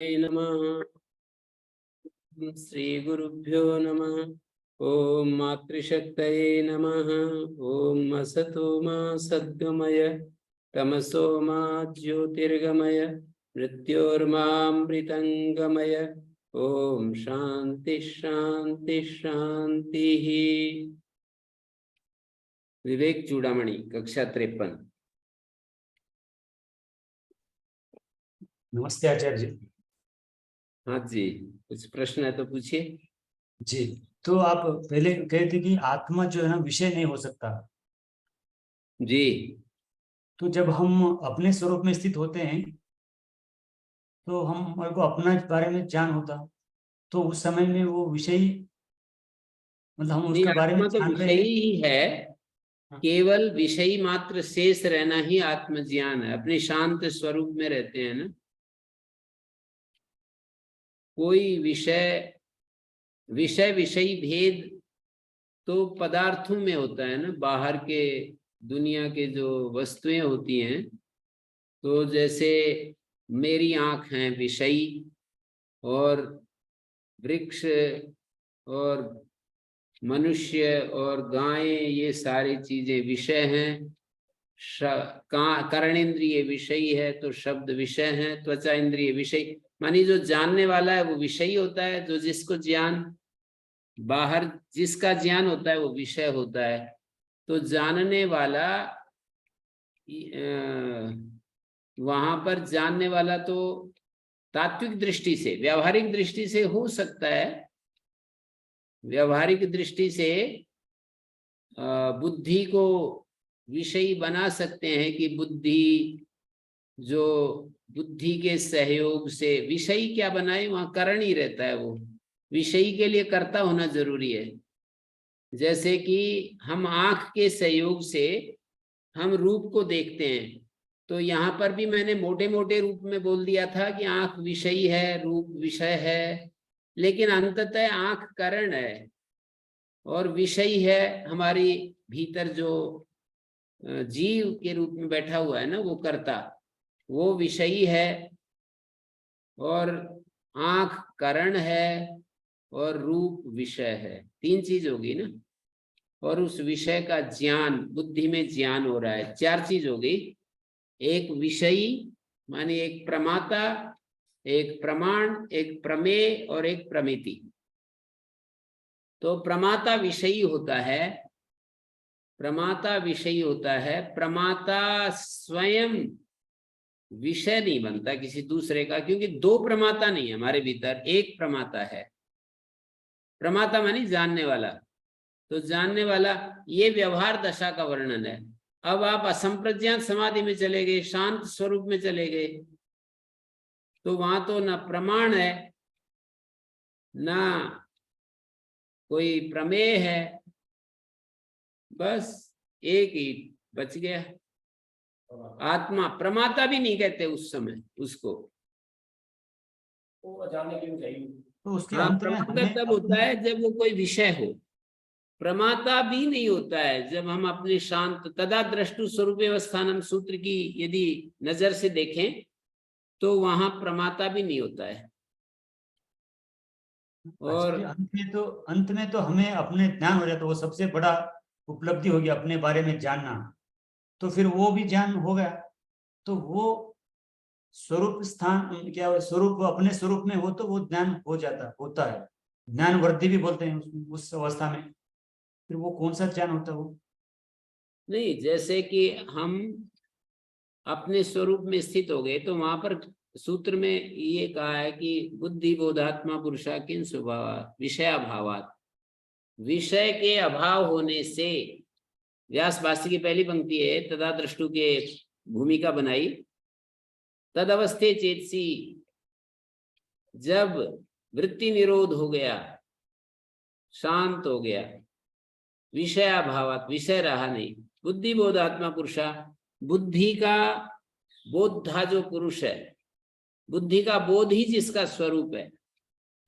नमः। श्री गुरुभ्यो नमः। ओम मातृशक्तये नमः। ओम असतो मा सद्गमय तमसो मा ज्योतिर्गमय मृत्योर्मामृतंगमय। ओम शांति शांति शांति। विवेक चूड़ामणि कक्षा 53। नमस्ते आचार्य जी। हाँ जी, कुछ प्रश्न है तो पूछिए। जी, तो आप पहले कहे थे कि आत्मा जो है ना विषय नहीं हो सकता। जी, तो जब हम अपने स्वरूप में स्थित होते हैं तो हमारे को अपना बारे में ज्ञान होता, तो उस समय में वो विषय मतलब हम नहीं उसके बारे में आत्मा तो जान रहे विषयी हैं। ही है। हाँ, केवल विषयी मात्र शेष रहना ही आत्मज्ञान है। अपने शांत स्वरूप में रहते हैं ना। कोई विषय विषय विषयी भेद तो पदार्थों में होता है ना। बाहर के दुनिया के जो वस्तुएं होती हैं, तो जैसे मेरी आंख है विषयी, और वृक्ष और मनुष्य और गायें, ये सारी चीजें विषय हैं। कर्णेंद्रिय विषयी है तो शब्द विषय है। त्वचा इंद्रिय विषय, मानी जो जानने वाला है वो विषयी होता है। जो जिसको ज्ञान बाहर जिसका ज्ञान होता है वो विषय होता है। तो जानने वाला वहां पर जानने वाला तो तात्विक दृष्टि से, व्यावहारिक दृष्टि से हो सकता है। व्यावहारिक दृष्टि से बुद्धि को विषयी बना सकते हैं कि जो बुद्धि के सहयोग से विषयी क्या बनाए, वहां करण ही रहता है। वो विषयी के लिए कर्ता होना जरूरी है। जैसे कि हम आंख के सहयोग से हम रूप को देखते हैं, तो यहाँ पर भी मैंने मोटे मोटे रूप में बोल दिया था कि आंख विषयी है, रूप विषय है। लेकिन अंततः आंख करण है और विषयी है हमारी भीतर जो जीव के रूप में बैठा हुआ है ना, वो कर्ता, वो विषयी है। और आंख करण है और रूप विषय है। तीन चीज होगी ना। और उस विषय का ज्ञान, बुद्धि में ज्ञान हो रहा है। चार चीज हो गई। एक विषयी माने एक प्रमाता, एक प्रमाण, एक प्रमेय और एक प्रमिति। तो प्रमाता विषयी होता है। प्रमाता विषयी होता है। प्रमाता स्वयं विषय नहीं बनता किसी दूसरे का, क्योंकि दो प्रमाता नहीं है हमारे भीतर, एक प्रमाता है। प्रमाता मानी जानने वाला। तो जानने वाला, ये व्यवहार दशा का वर्णन है। अब आप असंप्रज्ञात समाधि में चले गए, शांत स्वरूप में चले गए, तो वहां तो ना प्रमाण है, ना कोई प्रमेय है, बस एक ही बच गया। आत्मा, प्रमाता भी नहीं कहते उस समय उसको। वो जानने क्यों चाहिए? तो उसके हाँ, अंत में प्रमाता हमें तब होता है जब वो कोई विषय हो। प्रमाता भी नहीं होता है जब हम अपने शांत तदा द्रष्टु स्वरूप अवस्थानम सूत्र की यदि नजर से देखें, तो वहां प्रमाता भी नहीं होता है। और अंत में तो हमें अपने ज्ञान हो जाता, वो सबसे बड़ा उपलब्धि होगी अपने बारे में जानना। तो फिर वो भी ज्ञान हो गया, तो वो स्वरूप स्थान क्या, स्वरूप अपने स्वरूप में हो तो वो ज्ञान हो जाता होता है। ज्ञान वृद्धि भी बोलते हैं उस अवस्था में। फिर वो कौन सा ज्ञान होता है वो? नहीं, जैसे कि हम अपने स्वरूप में स्थित हो गए, तो वहां पर सूत्र में ये कहा है कि बुद्धि बोधात्मा पुरुषा किन स्वभाव विषयाभावात। विषय के अभाव होने से, व्यास भाष्य की पहली पंक्ति है, तदा दृष्टु के भूमिका बनाई। तद अवस्थे चेतसी, जब वृत्ति निरोध हो गया, शांत हो गया, विषयाभावात, विषय रहा नहीं। बुद्धि बोधात्मा पुरुषा, बुद्धि का बोधा जो पुरुष है, बुद्धि का बोध ही जिसका स्वरूप है,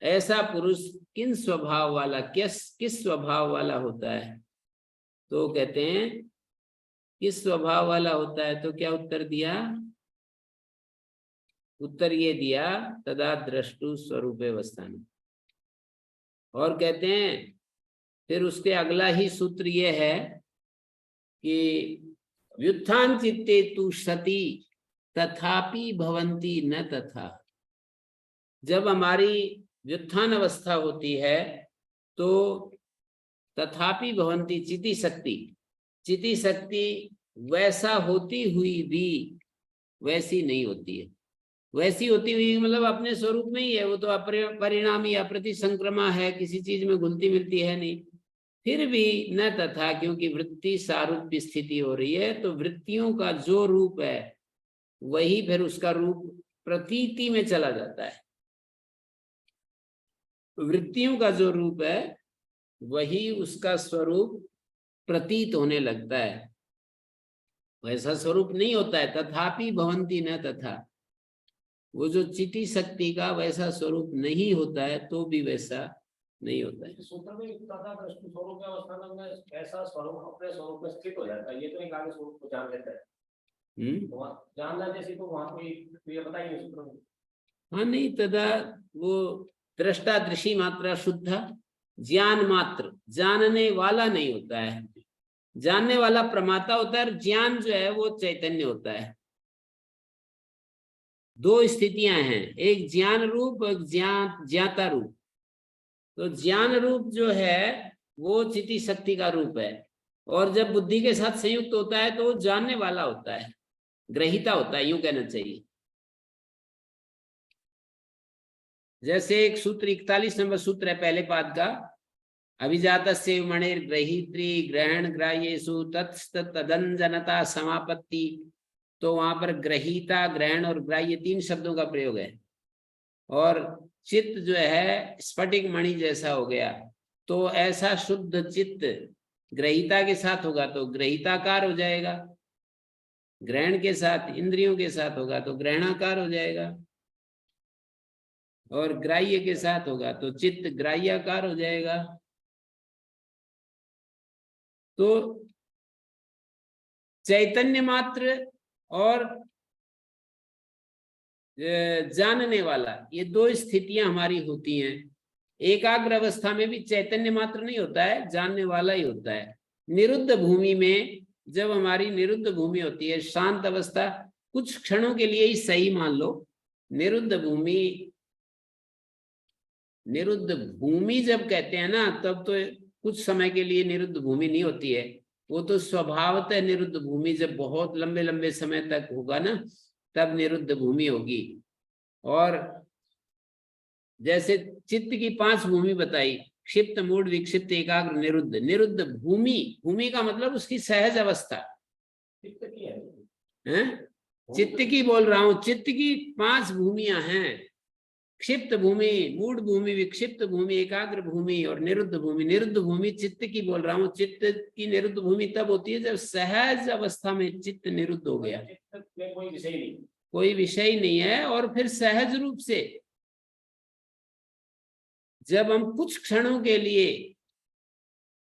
ऐसा पुरुष किन स्वभाव वाला, किस स्वभाव वाला होता है? तो कहते हैं किस स्वभाव वाला होता है। तो क्या उत्तर दिया? उत्तर ये दिया तदा द्रष्टु स्वरूपे अवस्थान। और कहते हैं फिर उसके अगला ही सूत्र ये है कि व्युत्थान चित्ते तु सति तथापि भवन्ति न तथा। जब हमारी व्युत्थान अवस्था होती है तो तथापि भवन्ति चिति शक्ति वैसा होती हुई भी वैसी नहीं होती है। वैसी होती हुई मतलब अपने स्वरूप में ही है, वो तो अपरिणामी अप्रति संक्रमा है, किसी चीज में घुलती मिलती है नहीं। फिर भी न तथा, क्योंकि वृत्ति सारूप्य स्थिति हो रही है, तो वृत्तियों का जो रूप है वही फिर उसका रूप प्रतीति में चला जाता है। वृत्तियों का जो रूप है वही उसका स्वरूप प्रतीत होने लगता है, वैसा स्वरूप नहीं होता है। तथापि भवन्ति न तथा, वो जो चिति शक्ति का वैसा स्वरूप नहीं होता है तो भी वैसा नहीं होता है। सूत्र में तथा दृष्टि स्वरूप के अवस्थान में ऐसा स्वरूप अपने स्वरूप में स्थित हो जाता है, ये तो एक आगे स्वरूप को जान लेता है। जानना जैसे तो वहां कोई ये बताइए सूत्र में। हाँ नहीं, तदा वो दृष्टा दृषि मात्रा शुद्ध ज्ञान मात्र, जानने वाला नहीं होता है। जानने वाला प्रमाता होता है और ज्ञान जो है वो चैतन्य होता है। दो स्थितियां हैं, एक ज्ञान रूप और ज्ञाता रूप। तो ज्ञान रूप जो है वो चिति शक्ति का रूप है, और जब बुद्धि के साथ संयुक्त होता है तो वो जानने वाला होता है, ग्रहीता होता है, यूं कहना चाहिए। जैसे एक सूत्र 41 नंबर सूत्र है पहले पाद का, अभिजातस्य मणिर ग्रहीत्री ग्रहण ग्राह्येषु तत्स्तदंजनता समापत्ति। तो वहां पर ग्रहीता, ग्रहण और ग्राह्य तीन शब्दों का प्रयोग है। और चित्त जो है स्फटिक मणि जैसा हो गया, तो ऐसा शुद्ध चित्त ग्रहीता के साथ होगा तो ग्रहीताकार हो जाएगा, ग्रहण के साथ इंद्रियों के साथ होगा तो ग्रहणाकार हो जाएगा, और ग्राह्य के साथ होगा तो चित्त ग्राह्याकार हो जाएगा। तो चैतन्य मात्र और जानने वाला, ये दो स्थितियां हमारी होती हैं। एकाग्र अवस्था में भी चैतन्य मात्र नहीं होता है, जानने वाला ही होता है। निरुद्ध भूमि में जब हमारी निरुद्ध भूमि होती है, शांत अवस्था, कुछ क्षणों के लिए ही सही मान लो, निरुद्ध भूमि जब कहते हैं ना, तब तो कुछ समय के लिए निरुद्ध भूमि नहीं होती है, वो तो स्वभावतः निरुद्ध भूमि जब बहुत लंबे लंबे समय तक होगा ना, तब निरुद्ध भूमि होगी। और जैसे चित्त की 5 भूमि बताई, क्षिप्त, मूढ़, विक्षिप्त, एकाग्र, निरुद्ध। निरुद्ध भूमि का मतलब उसकी सहज अवस्था है। चित्त की बोल रहा हूं, चित्त की 5 भूमियां हैं, क्षिप्त भूमि, मूढ़ भूमि, विक्षिप्त भूमि, एकाग्र भूमि और निरुद्ध भूमि। निरुद्ध भूमि चित्त की बोल रहा हूँ। चित्त की निरुद्ध भूमि तब होती है जब सहज अवस्था में चित्त निरुद्ध हो गया, कोई विषय नहीं है, और फिर सहज रूप से जब हम कुछ क्षणों के लिए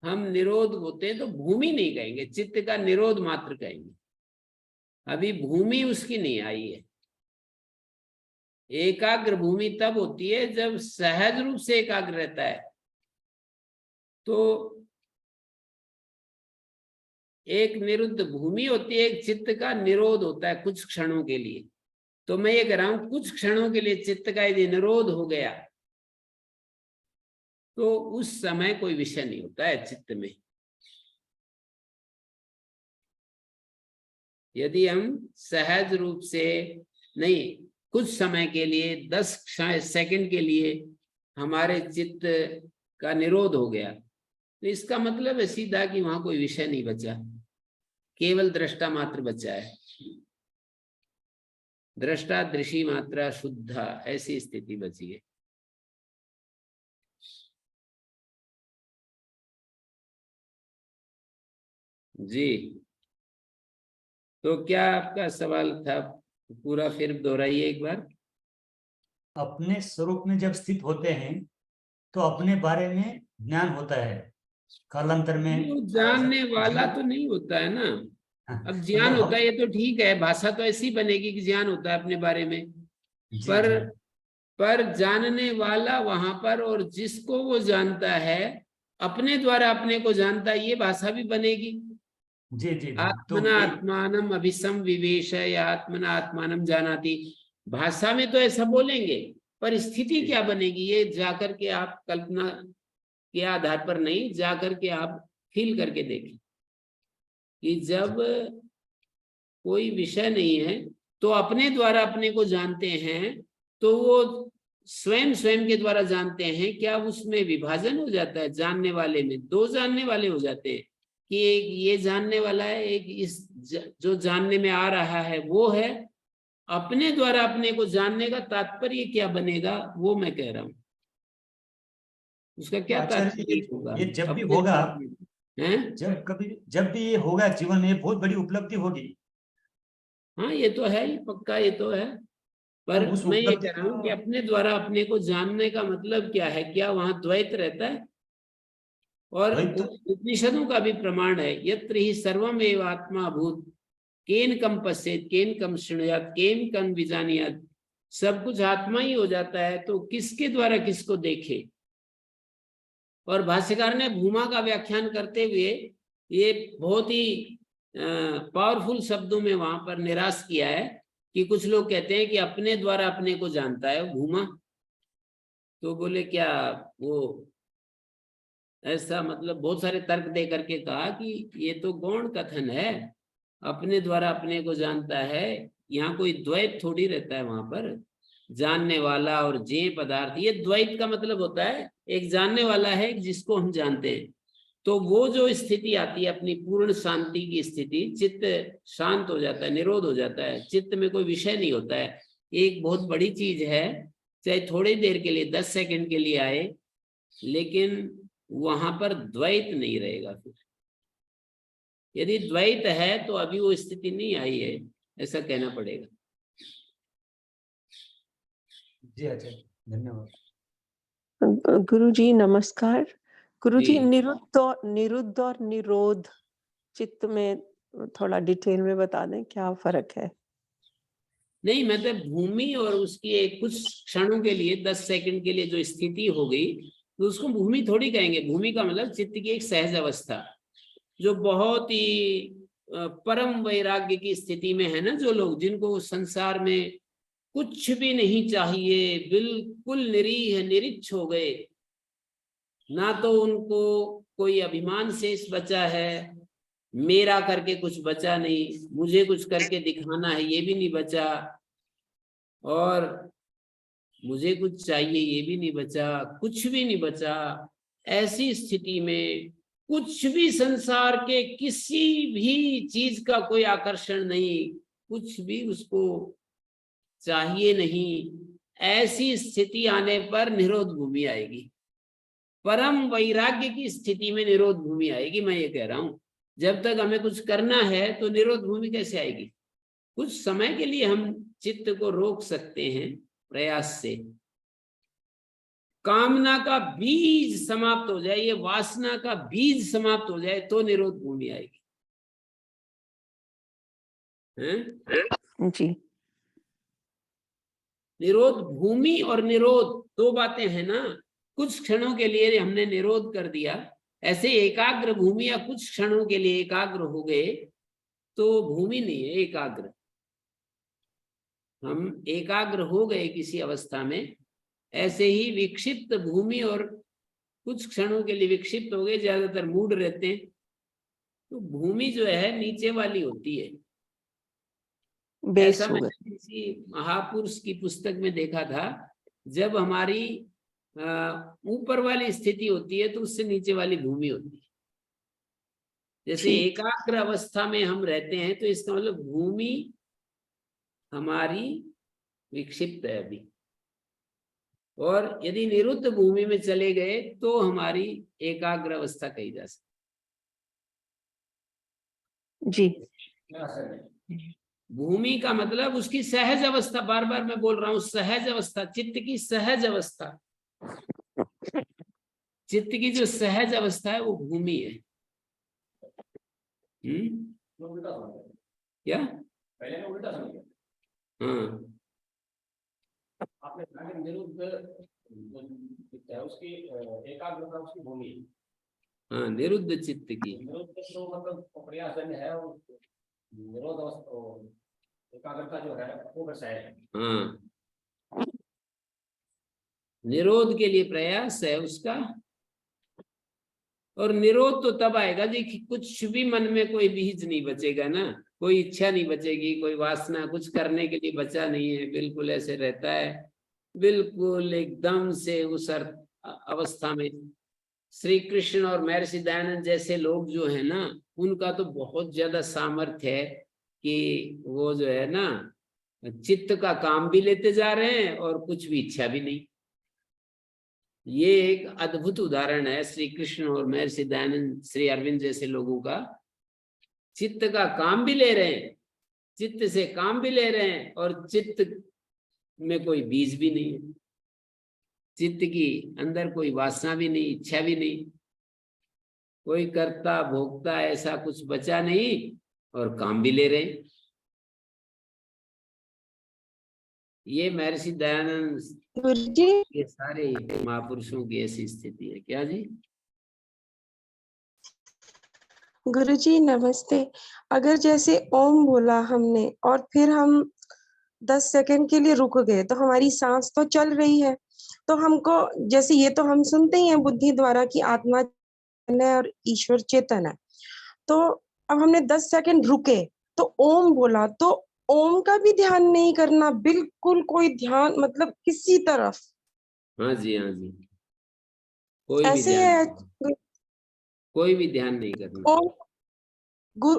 हम निरोध होते हैं तो भूमि नहीं कहेंगे, चित्त का निरोध मात्र कहेंगे। अभी भूमि उसकी नहीं आई है। एकाग्र भूमि तब होती है जब सहज रूप से एकाग्र रहता है। तो एक निरुद्ध भूमि होती है, एक चित्त का निरोध होता है कुछ क्षणों के लिए। तो मैं ये कह रहा हूं, कुछ क्षणों के लिए चित्त का यदि निरोध हो गया तो उस समय कोई विषय नहीं होता है चित्त में। यदि हम सहज रूप से नहीं, कुछ समय के लिए 10 सेकंड के लिए हमारे चित्त का निरोध हो गया, तो इसका मतलब है सीधा कि वहां कोई विषय नहीं बचा, केवल दृष्टा मात्र बचा है। दृष्टा दृषि मात्रा शुद्ध, ऐसी स्थिति बची है। जी, तो क्या आपका सवाल था? पूरा फिर दोहराइए एक बार। अपने स्वरूप में जब स्थित होते हैं तो अपने बारे में ज्ञान होता है, कालांतर में जानने वाला तो नहीं होता है ना। अब ज्ञान होता है, ये तो ठीक है, भाषा तो ऐसी बनेगी कि ज्ञान होता है अपने बारे में, जी, पर जी, पर जानने वाला वहां पर, और जिसको वो जानता है अपने द्वारा अपने को जानता है, ये भाषा भी बनेगी। जी, जी, जी। तो आत्मना आत्मानम अभिसम विवेश या आत्मना आत्मानम जानाति, भाषा में तो ऐसा बोलेंगे, पर स्थिति क्या बनेगी ये जाकर के आप कल्पना के आधार पर नहीं, जाकर के आप फील करके देखें कि जब कोई विषय नहीं है तो अपने द्वारा अपने को जानते हैं, तो वो स्वयं स्वयं के द्वारा जानते हैं, क्या उसमें विभाजन हो जाता है? जानने वाले में दो जानने वाले हो जाते हैं कि एक ये जानने वाला है, एक इस जो जानने में आ रहा है वो है। अपने द्वारा अपने को जानने का तात्पर्य क्या बनेगा वो मैं कह रहा हूं, उसका तो क्या आचार्य तात्पर्य होगा? ये जब भी अपने होगा, हैं। जब भी ये होगा जीवन में, ये बहुत बड़ी उपलब्धि होगी। हाँ ये तो है ही, पक्का ये तो है। तो पर उस मैं ये उपलब्धि कह रहा को, हूँ कि अपने द्वारा अपने को जानने का मतलब क्या है? क्या वहां द्वैत रहता है? और वही तो। उपनिषदों का भी प्रमाण है, यत्र ही सर्वम एव आत्मा भूत, केन कम पश्येत, केन कम शृणुयात, केन कम विजानियात। सब कुछ आत्मा ही हो जाता है, तो किसके द्वारा किसको देखे? और भाष्यकार ने भूमा का व्याख्यान करते हुए ये बहुत ही पावरफुल शब्दों में वहां पर निराश किया है कि कुछ लोग कहते हैं कि अपने द्वारा अपने को जानता है भूमा। तो बोले क्या वो ऐसा, मतलब बहुत सारे तर्क दे करके कहा कि ये तो गौण कथन है, अपने द्वारा अपने को जानता है, यहाँ कोई द्वैत थोड़ी रहता है वहां पर। जानने वाला और जे पदार्थ, ये द्वैत का मतलब होता है एक जानने वाला है एक जिसको हम जानते हैं। तो वो जो स्थिति आती है अपनी पूर्ण शांति की स्थिति, चित्त शांत हो जाता है, निरोध हो जाता है, चित्त में कोई विषय नहीं होता है। एक बहुत बड़ी चीज है, चाहे थोड़ी देर के लिए 10 सेकंड के लिए आए, लेकिन वहां पर द्वैत नहीं रहेगा। फिर यदि द्वैत है तो अभी वो स्थिति नहीं आई है, ऐसा कहना पड़ेगा। जी आचार्य, धन्यवाद। गुरुजी नमस्कार। गुरुजी जी। निरुद्ध और निरोध चित्त में थोड़ा डिटेल में बता दें क्या फर्क है? नहीं, मतलब भूमि और उसकी एक कुछ क्षणों के लिए 10 सेकंड के लिए जो स्थिति हो गई, तो उसको भूमि थोड़ी कहेंगे। भूमि का मतलब चित्त की एक सहज अवस्था, जो बहुत ही परम वैराग्य की स्थिति में है ना, जो लोग जिनको संसार में कुछ भी नहीं चाहिए, बिल्कुल निरीह निरिच्छ हो गए, ना तो उनको कोई अभिमान शेष बचा है, मेरा करके कुछ बचा नहीं, मुझे कुछ करके दिखाना है ये भी नहीं बचा, और मुझे कुछ चाहिए ये भी नहीं बचा, कुछ भी नहीं बचा। ऐसी स्थिति में कुछ भी संसार के किसी भी चीज का कोई आकर्षण नहीं, कुछ भी उसको चाहिए नहीं, ऐसी स्थिति आने पर निरोध भूमि आएगी। परम वैराग्य की स्थिति में निरोध भूमि आएगी। मैं ये कह रहा हूं, जब तक हमें कुछ करना है तो निरोध भूमि कैसे आएगी? कुछ समय के लिए हम चित्त को रोक सकते हैं प्रयास से, कामना का बीज समाप्त हो जाए, ये वासना का बीज समाप्त हो जाए तो निरोध भूमि आएगी। हैं? जी। निरोध भूमि और निरोध दो बातें हैं ना। कुछ क्षणों के लिए हमने निरोध कर दिया, ऐसे एकाग्र भूमि या कुछ क्षणों के लिए एकाग्र हो गए तो भूमि नहीं है, एकाग्र। हम एकाग्र हो गए किसी अवस्था में, ऐसे ही विक्षिप्त भूमि और कुछ क्षणों के लिए विक्षिप्त हो गए, ज्यादातर मूड रहते हैं। तो भूमि जो है नीचे वाली होती है। बेस ऐसा हो गए। मैंने किसी महापुरुष की पुस्तक में देखा था, जब हमारी ऊपर वाली स्थिति होती है तो उससे नीचे वाली भूमि होती है। जैसे ठीक। एकाग्र अवस्था में हम रहते हैं तो इसका मतलब भूमि हमारी विक्षिप्त है अभी, और यदि निरुद्ध भूमि में चले गए तो हमारी एकाग्र अवस्था कही जा सकती। जी। भूमि का मतलब उसकी सहज अवस्था, बार बार मैं बोल रहा हूं, सहज अवस्था, चित्त की सहज अवस्था। चित्त की जो सहज अवस्था है वो भूमि है। क्या? पहले मैं उल्टा समझ गया। हाँ, आपने कहा कि निरुद्ध जो चित्त है उसकी एकाग्रता उसकी भूमि है। हाँ, निरुद्ध चित्त की। निरुद्ध तो मतलब प्रयासजन्य है और निरोध एकाग्रता जो है वो विषय है। हाँ, निरोध के लिए प्रयास है उसका। और निरोध तो तब आएगा जी कि कुछ भी मन में कोई बीज नहीं बचेगा ना, कोई इच्छा नहीं बचेगी, कोई वासना, कुछ करने के लिए बचा नहीं है, बिल्कुल ऐसे रहता है, बिल्कुल एकदम से उस अवस्था में। श्री कृष्ण और महर्षि दयानंद जैसे लोग जो है ना, उनका तो बहुत ज्यादा सामर्थ्य है कि वो जो है ना चित्त का काम भी लेते जा रहे हैं और कुछ भी इच्छा भी नहीं। ये एक अद्भुत उदाहरण है श्री कृष्ण और महर्षि दयानंद, श्री अरविंद जैसे लोगों का। चित्त का काम भी ले रहे हैं, चित्त से काम भी ले रहे हैं, और चित्त में कोई बीज भी नहीं है, चित्त की अंदर कोई वासना भी नहीं, इच्छा भी नहीं, कोई कर्ता भोक्ता ऐसा कुछ बचा नहीं, और काम भी ले रहे हैं। ये महर्षि दयानंद गुरुजी ये सारे महापुरुषों की ऐसी स्थिति है। क्या जी? गुरुजी नमस्ते। अगर जैसे ओम बोला हमने और फिर हम 10 सेकंड के लिए रुक गए तो हमारी सांस तो चल रही है, तो हमको जैसे ये तो हम सुनते ही हैं बुद्धि द्वारा कि आत्मा है और ईश्वर चेतन है, तो अब हमने 10 सेकंड रुके तो ओम बोला, तो ओम का भी ध्यान नहीं करना, बिल्कुल कोई ध्यान मतलब किसी तरफ। हाँ जी, हाँ जी, कोई भी ऐसे ध्यान, है कोई भी ध्यान नहीं करना।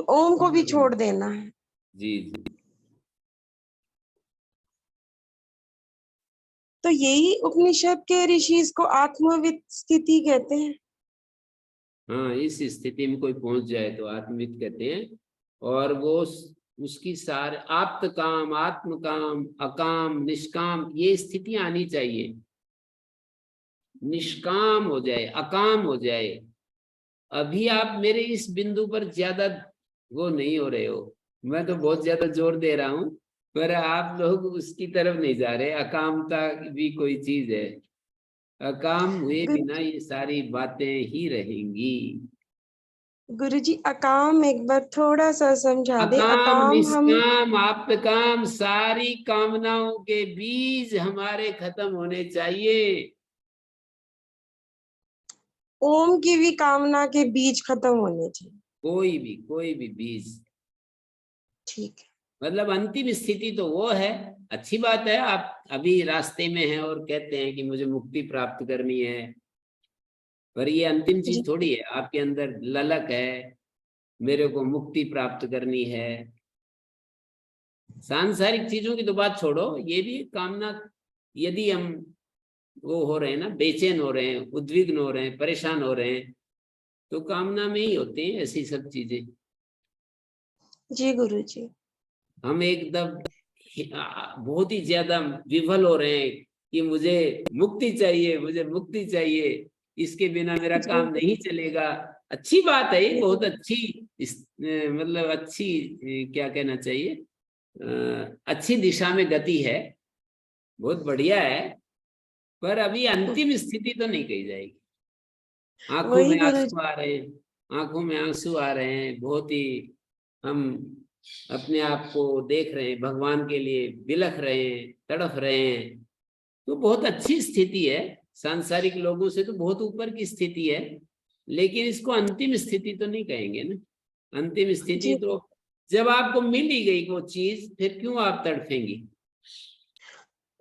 ओम को भी छोड़ देना है। जी जी, तो यही उपनिषद के ऋषि इसको आत्मविद स्थिति कहते हैं। हाँ, इस स्थिति में कोई पहुंच जाए तो आत्मविद कहते हैं। और वो उसकी सारे आप्त काम, आत्म काम, अकाम, निष्काम, ये स्थितियां आनी चाहिए। निष्काम हो जाए, अकाम हो जाए। अभी आप मेरे इस बिंदु पर ज्यादा वो नहीं हो रहे हो, मैं तो बहुत ज्यादा जोर दे रहा हूं, पर आप लोग उसकी तरफ नहीं जा रहे। अकामता भी कोई चीज है, अकाम हुए बिना ये सारी बातें ही रहेंगी। गुरुजी अकाम एक बार थोड़ा सा समझा दे। अकाम, अकाम हम निष्काम, आप्तकाम, सारी कामनाओं के बीज हमारे खत्म होने चाहिए। ओम की भी कामना के बीज खत्म होने चाहिए। कोई भी बीज, ठीक है। मतलब अंतिम स्थिति तो वो है। अच्छी बात है आप अभी रास्ते में हैं और कहते हैं कि मुझे मुक्ति प्राप्त करनी है, पर ये अंतिम जी चीज थोड़ी है। आपके अंदर ललक है, मेरे को मुक्ति प्राप्त करनी है। सांसारिक चीजों की तो बात छोड़ो, ये भी कामना। यदि हम वो हो रहे हैं ना, बेचैन हो रहे हैं, उद्विग्न हो रहे हैं, परेशान हो रहे हैं, तो कामना में ही होती हैं ऐसी सब चीजें। जी गुरुजी। हम एकदम बहुत ही ज्यादा विफल हो रहे हैं कि मुझे मुक्ति चाहिए, मुझे मुक्ति चाहिए, इसके बिना मेरा काम नहीं चलेगा। अच्छी बात है ये, बहुत अच्छी मतलब अच्छी क्या कहना चाहिए, अच्छी दिशा में गति है, बहुत बढ़िया है, पर अभी अंतिम स्थिति तो नहीं कही जाएगी। आंखों वही में गुरुजी। आंसू आ रहे हैं, आंखों में आंसू आ रहे हैं, बहुत ही हम अपने आप को देख रहे हैं, भगवान के लिए बिलख रहे हैं, तड़फ रहे हैं, तो बहुत अच्छी स्थिति है। सांसारिक लोगों से तो बहुत ऊपर की स्थिति है, लेकिन इसको अंतिम स्थिति तो नहीं कहेंगे ना। अंतिम स्थिति जी तो जब आपको मिल ही गई वो चीज, फिर क्यों आप तड़फेंगी?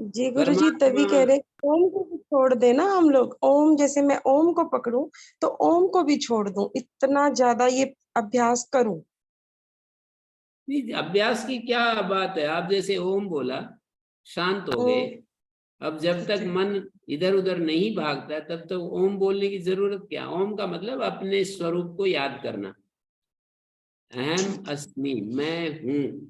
जी गुरुजी, तभी परमात्मा, कह रहे ओम को भी छोड़ देना हम लोग। ओम जैसे मैं ओम को पकड़ूं तो ओम को भी छोड़ दूं, इतना ज्यादा ये अभ्यास करूं। नहीं, अभ्यास की क्या बात है। आप जैसे ओम बोला, शांत हो गए। अब जब ठीक तक है। मन इधर उधर नहीं भागता तब तक ओम बोलने की जरूरत क्या। ओम का मतलब अपने स्वरूप को याद करना। अहम अस्मि, मैं हूं।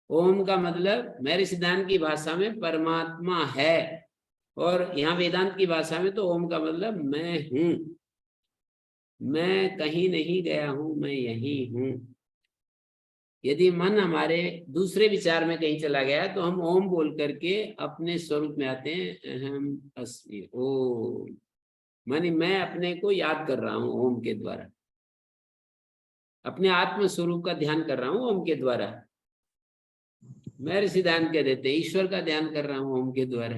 ओम का मतलब मेरे सिद्धांत की भाषा में परमात्मा है, और यहाँ वेदांत की भाषा में तो ओम का मतलब मैं हूं। मैं कहीं नहीं गया हूं, मैं यही हूं। यदि मन हमारे दूसरे विचार में कहीं चला गया तो हम ओम बोल करके अपने स्वरूप में आते हैं। अहम अस्मि ओम, मानी मैं अपने को याद कर रहा हूँ ओम के द्वारा, अपने आत्म स्वरूप का ध्यान कर रहा हूँ ओम के द्वारा। मैं सिद्धांत कह देते ईश्वर का ध्यान कर रहा हूँ ओम के द्वारा।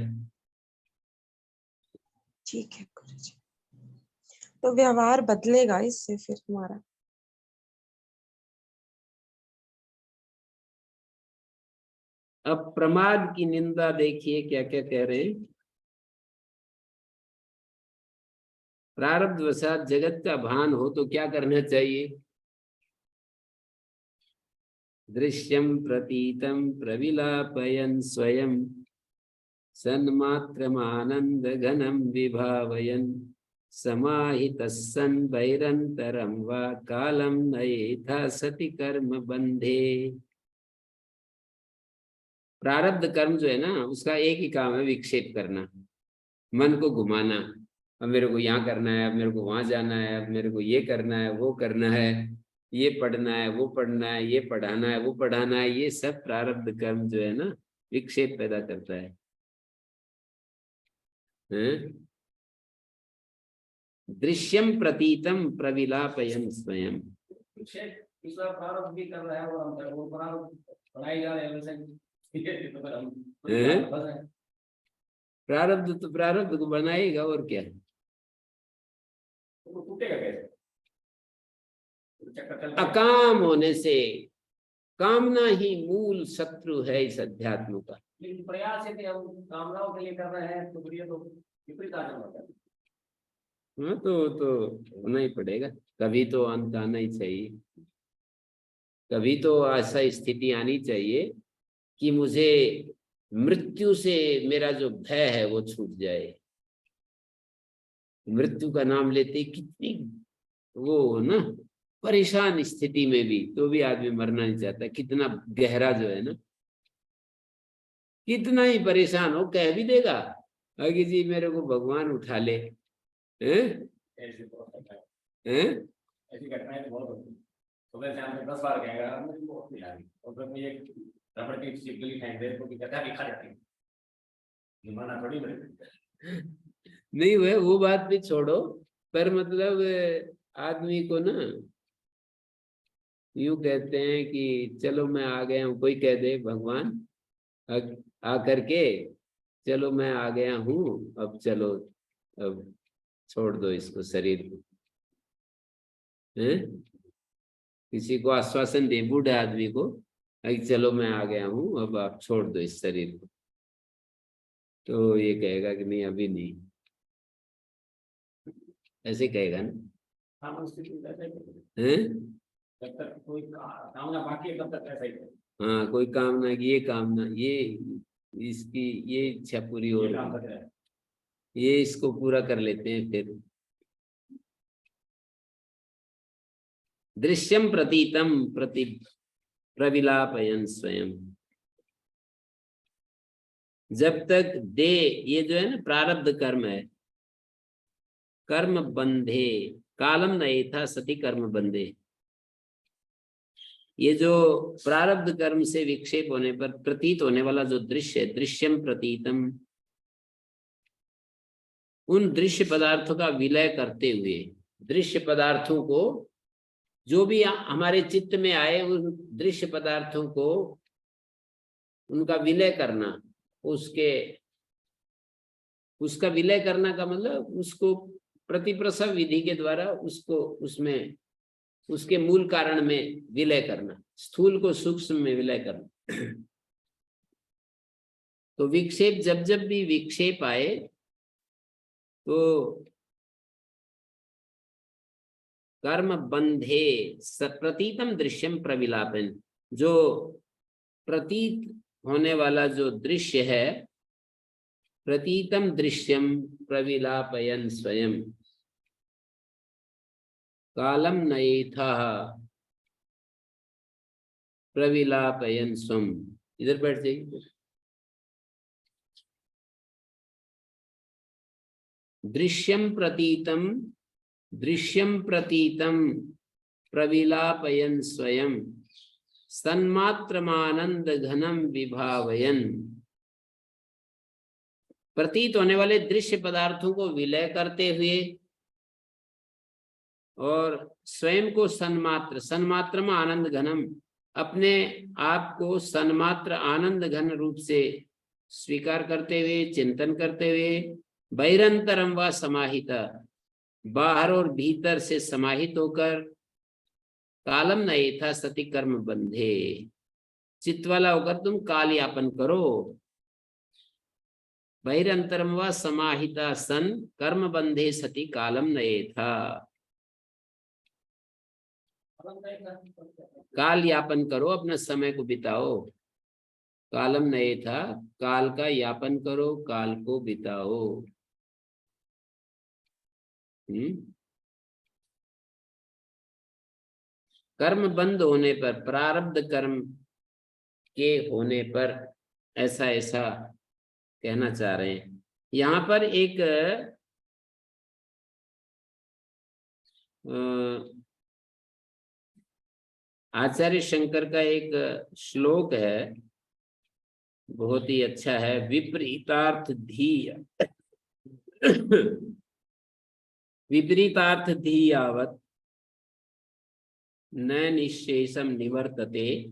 ठीक है गुरुजी, तो व्यवहार बदलेगा इससे फिर हमारा। अब प्रमाद की निंदा देखिए क्या क्या कह रहे हैं। प्रारब्ध वशात जगत का भान हो तो क्या करना चाहिए? दृश्यम प्रतीतम प्रविलापयन स्वयं सन्मात्रमानंद घनम विभावयन समाहितः सन् वैरंतरम वा कालम नयेथा सति कर्म बंधे। प्रारब्ध कर्म जो है ना, उसका एक ही काम है, विक्षेप करना, मन को घुमाना। अब मेरे को यहाँ करना है, अब मेरे को वहां जाना है, अब मेरे को ये करना है, वो करना है, ये पढ़ना है, वो पढ़ना है, ये पढ़ाना है, वो पढ़ाना है। ये सब प्रारब्ध कर्म जो है ना, विक्षेप पैदा करता है। दृश्यम प्रतीतम प्रविलापयन स्वयं। पिछला प्रारब्ध भी कर रहा है और हम वो प्रारब्ध बनाए जा रहे हैं वैसे प्रारब्ध तो प्रारब्ध को बनाएगा और क्या, तो टूटेगा कैसे? अकाम होने से, कामना ही मूल शत्रु है इस अध्यात्म का। लेकिन प्रयास है कि हम कामनाओं के लिए कर रहे हैं तो ये तो विपरीत आचरण होता है। हाँ तो होना ही पड़ेगा, कभी तो अंत आना ही चाहिए, कभी तो ऐसा स्थिति आनी चाहिए कि मुझे मृत्यु से मेरा जो भय है वो छूट जाए। मृत्यु का नाम लेते कितनी वो ना परेशान स्थिति में भी, तो भी आदमी मरना नहीं चाहता। कितना गहरा जो है ना, कितना ही परेशान हो कह भी देगा कि जी मेरे को भगवान उठा ले। ऐसी हैं? घटनाएं तो बहुत होती हैं। सुबह शाम में 10 बार कहेगा मुझे बहुत मिला दी, और फिर मुझे रबड़ की चिपकली फेंक दे तो कहता है खा जाती है, जमाना थोड़ी बड़े नहीं हुए, वो बात भी छोड़ो। पर मतलब आदमी को ना यूं कहते हैं कि चलो मैं आ गया हूँ, कोई कह दे भगवान आ करके चलो मैं आ गया हूँ, अब चलो अब छोड़ दो इसको शरीर को। किसी को आश्वासन दे बूढ़े आदमी को चलो मैं आ गया हूँ, अब आप छोड़ दो इस शरीर को, तो ये कहेगा कि नहीं अभी नहीं, ऐसे कहेगा ना। जब तक कोई कामना बाकी है तब तक ऐसा ही है। हाँ, कोई कामना की, ये कामना, ये इसकी ये इच्छा पूरी हो रही है, ये इसको पूरा कर लेते हैं फिर। दृश्यम प्रतीतम प्रति प्रविलापयन स्वयं। जब तक दे, ये जो है ना प्रारब्ध कर्म है, कर्म बंधे कालम नहीं था सती कर्म बंधे। ये जो प्रारब्ध कर्म से विक्षेप होने पर प्रतीत होने वाला जो दृश्य है, दृश्यम प्रतीतम, उन दृश्य पदार्थों का विलय करते हुए, दृश्य पदार्थों को जो भी हमारे चित्त में आए उन दृश्य पदार्थों को उनका विलय करना, उसका विलय करना का मतलब उसको प्रतिप्रसव विधि के द्वारा उसको उसमें उसके मूल कारण में विलय करना, स्थूल को सूक्ष्म में विलय करना। तो विक्षेप, जब जब भी विक्षेप आए तो कर्म बंधे प्रतीतम दृश्यम प्रविलापन, जो प्रतीत होने वाला जो दृश्य है, प्रतीतम दृश्यम प्रविलापयन स्वयं कालम नयेथा प्रविलापयन स्वम। इधर बैठ जाइए। दृश्यम प्रतीतम प्रविलापयन स्वयं सन्मात्रमानंद घनम विभावयन, प्रतीत होने वाले दृश्य पदार्थों को विलय करते हुए और स्वयं को सन्मात्र, सन्मात्र में आनंद घनम, अपने आप को सन्मात्र आनंद घन रूप से स्वीकार करते हुए, चिंतन करते हुए, बहिरंतरम व समाहिता, बाहर और भीतर से समाहित होकर, कालम न यथा सति कर्म बंधे, चित्त वाला होकर तुम काल यापन करो। बहिरंतरम व समाहिता सन कर्म बंधे सति कालम न यथा, काल यापन करो, अपना समय को बिताओ। कालम न यथा, काल का यापन करो, काल को बिताओ। कर्म बंद होने पर, प्रारब्ध कर्म के होने पर ऐसा ऐसा कहना चाह रहे हैं। यहाँ पर एक आचार्य शंकर का एक श्लोक है, बहुत ही अच्छा है। विपरीतार्थ धीय विपरीतार्थ धीयावत न निश्शेषम निवर्तते,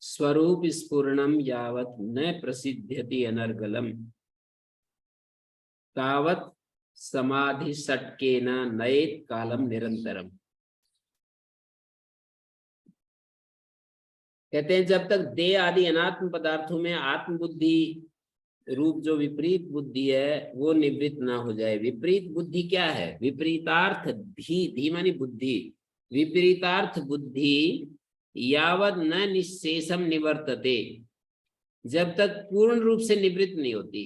स्वरूप स्फुरणम यावत न प्रसिद्ध्यति अनर्गलम, तावत समाधि षट्केन नयेत कालम निरंतरम। कहते हैं जब तक देह आदि अनात्म पदार्थों में आत्म बुद्धि रूप जो विपरीत बुद्धि है वो निवृत्त ना हो जाए। विपरीत बुद्धि क्या है? विपरीतार्थ धी मानी बुद्धि, विपरीतार्थ बुद्धि यावत न निश्शेषम निवर्तते, जब तक पूर्ण रूप से निवृत्त नहीं होती,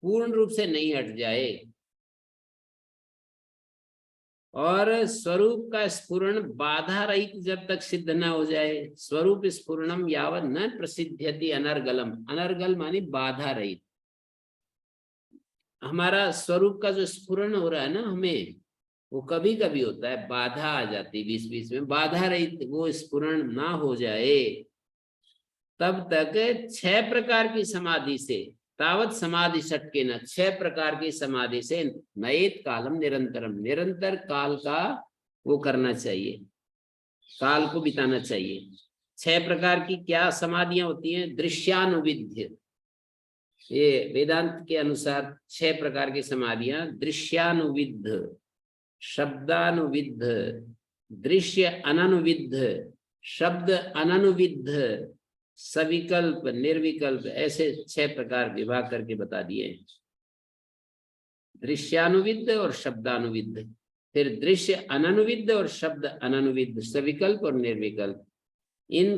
पूर्ण रूप से नहीं हट जाए, और स्वरूप का स्फुरण बाधा रहित जब तक सिद्ध न हो जाए। स्वरूप स्फुरणम यावत न प्रसिद्ध्यति अनर्गलम, अनर्गल मानी बाधा रहित। हमारा स्वरूप का जो स्फुरण हो रहा है ना हमें, वो कभी कभी होता है, बाधा आ जाती बीच बीच में, बाधा रहित वो स्फुरण ना हो जाए तब तक 6 प्रकार की समाधि से, तावत समाधि षट्के न, 6 प्रकार की समाधि से नयेत कालम निरंतरम, निरंतर काल का वो करना चाहिए, काल को बिताना चाहिए। 6 प्रकार की क्या समाधियां होती हैं? दृश्यानुविध्य, ये वेदांत के अनुसार 6 प्रकार की समाधियां, दृश्यानुविद्ध, शब्दानुविद्ध, दृश्य अननुविद्ध, शब्द अननुविद्ध, सविकल्प, निर्विकल्प, ऐसे 6 प्रकार विभाग करके बता दिए। दृश्यानुविद्ध और शब्दानुविद्ध, फिर दृश्य अननुविद्ध और शब्द अननुविद्ध, सविकल्प और निर्विकल्प, इन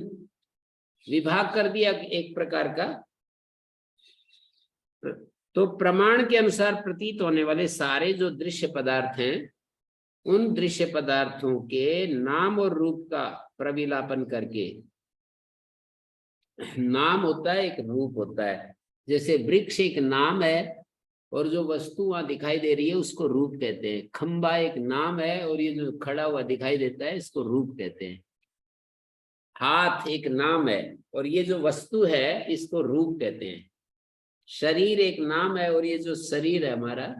विभाग कर दिया एक प्रकार का। तो प्रमाण के अनुसार प्रतीत होने वाले सारे जो दृश्य पदार्थ हैं, उन दृश्य पदार्थों के नाम और रूप का प्रविलापन करके, नाम होता है एक रूप होता है, जैसे वृक्ष एक नाम है और जो वस्तु वहां दिखाई दे रही है उसको रूप कहते हैं। खंबा एक नाम है और ये जो खड़ा हुआ दिखाई देता है इसको रूप कहते हैं। हाथ एक नाम है और ये जो वस्तु है इसको रूप कहते हैं। शरीर एक नाम है और ये जो शरीर है हमारा,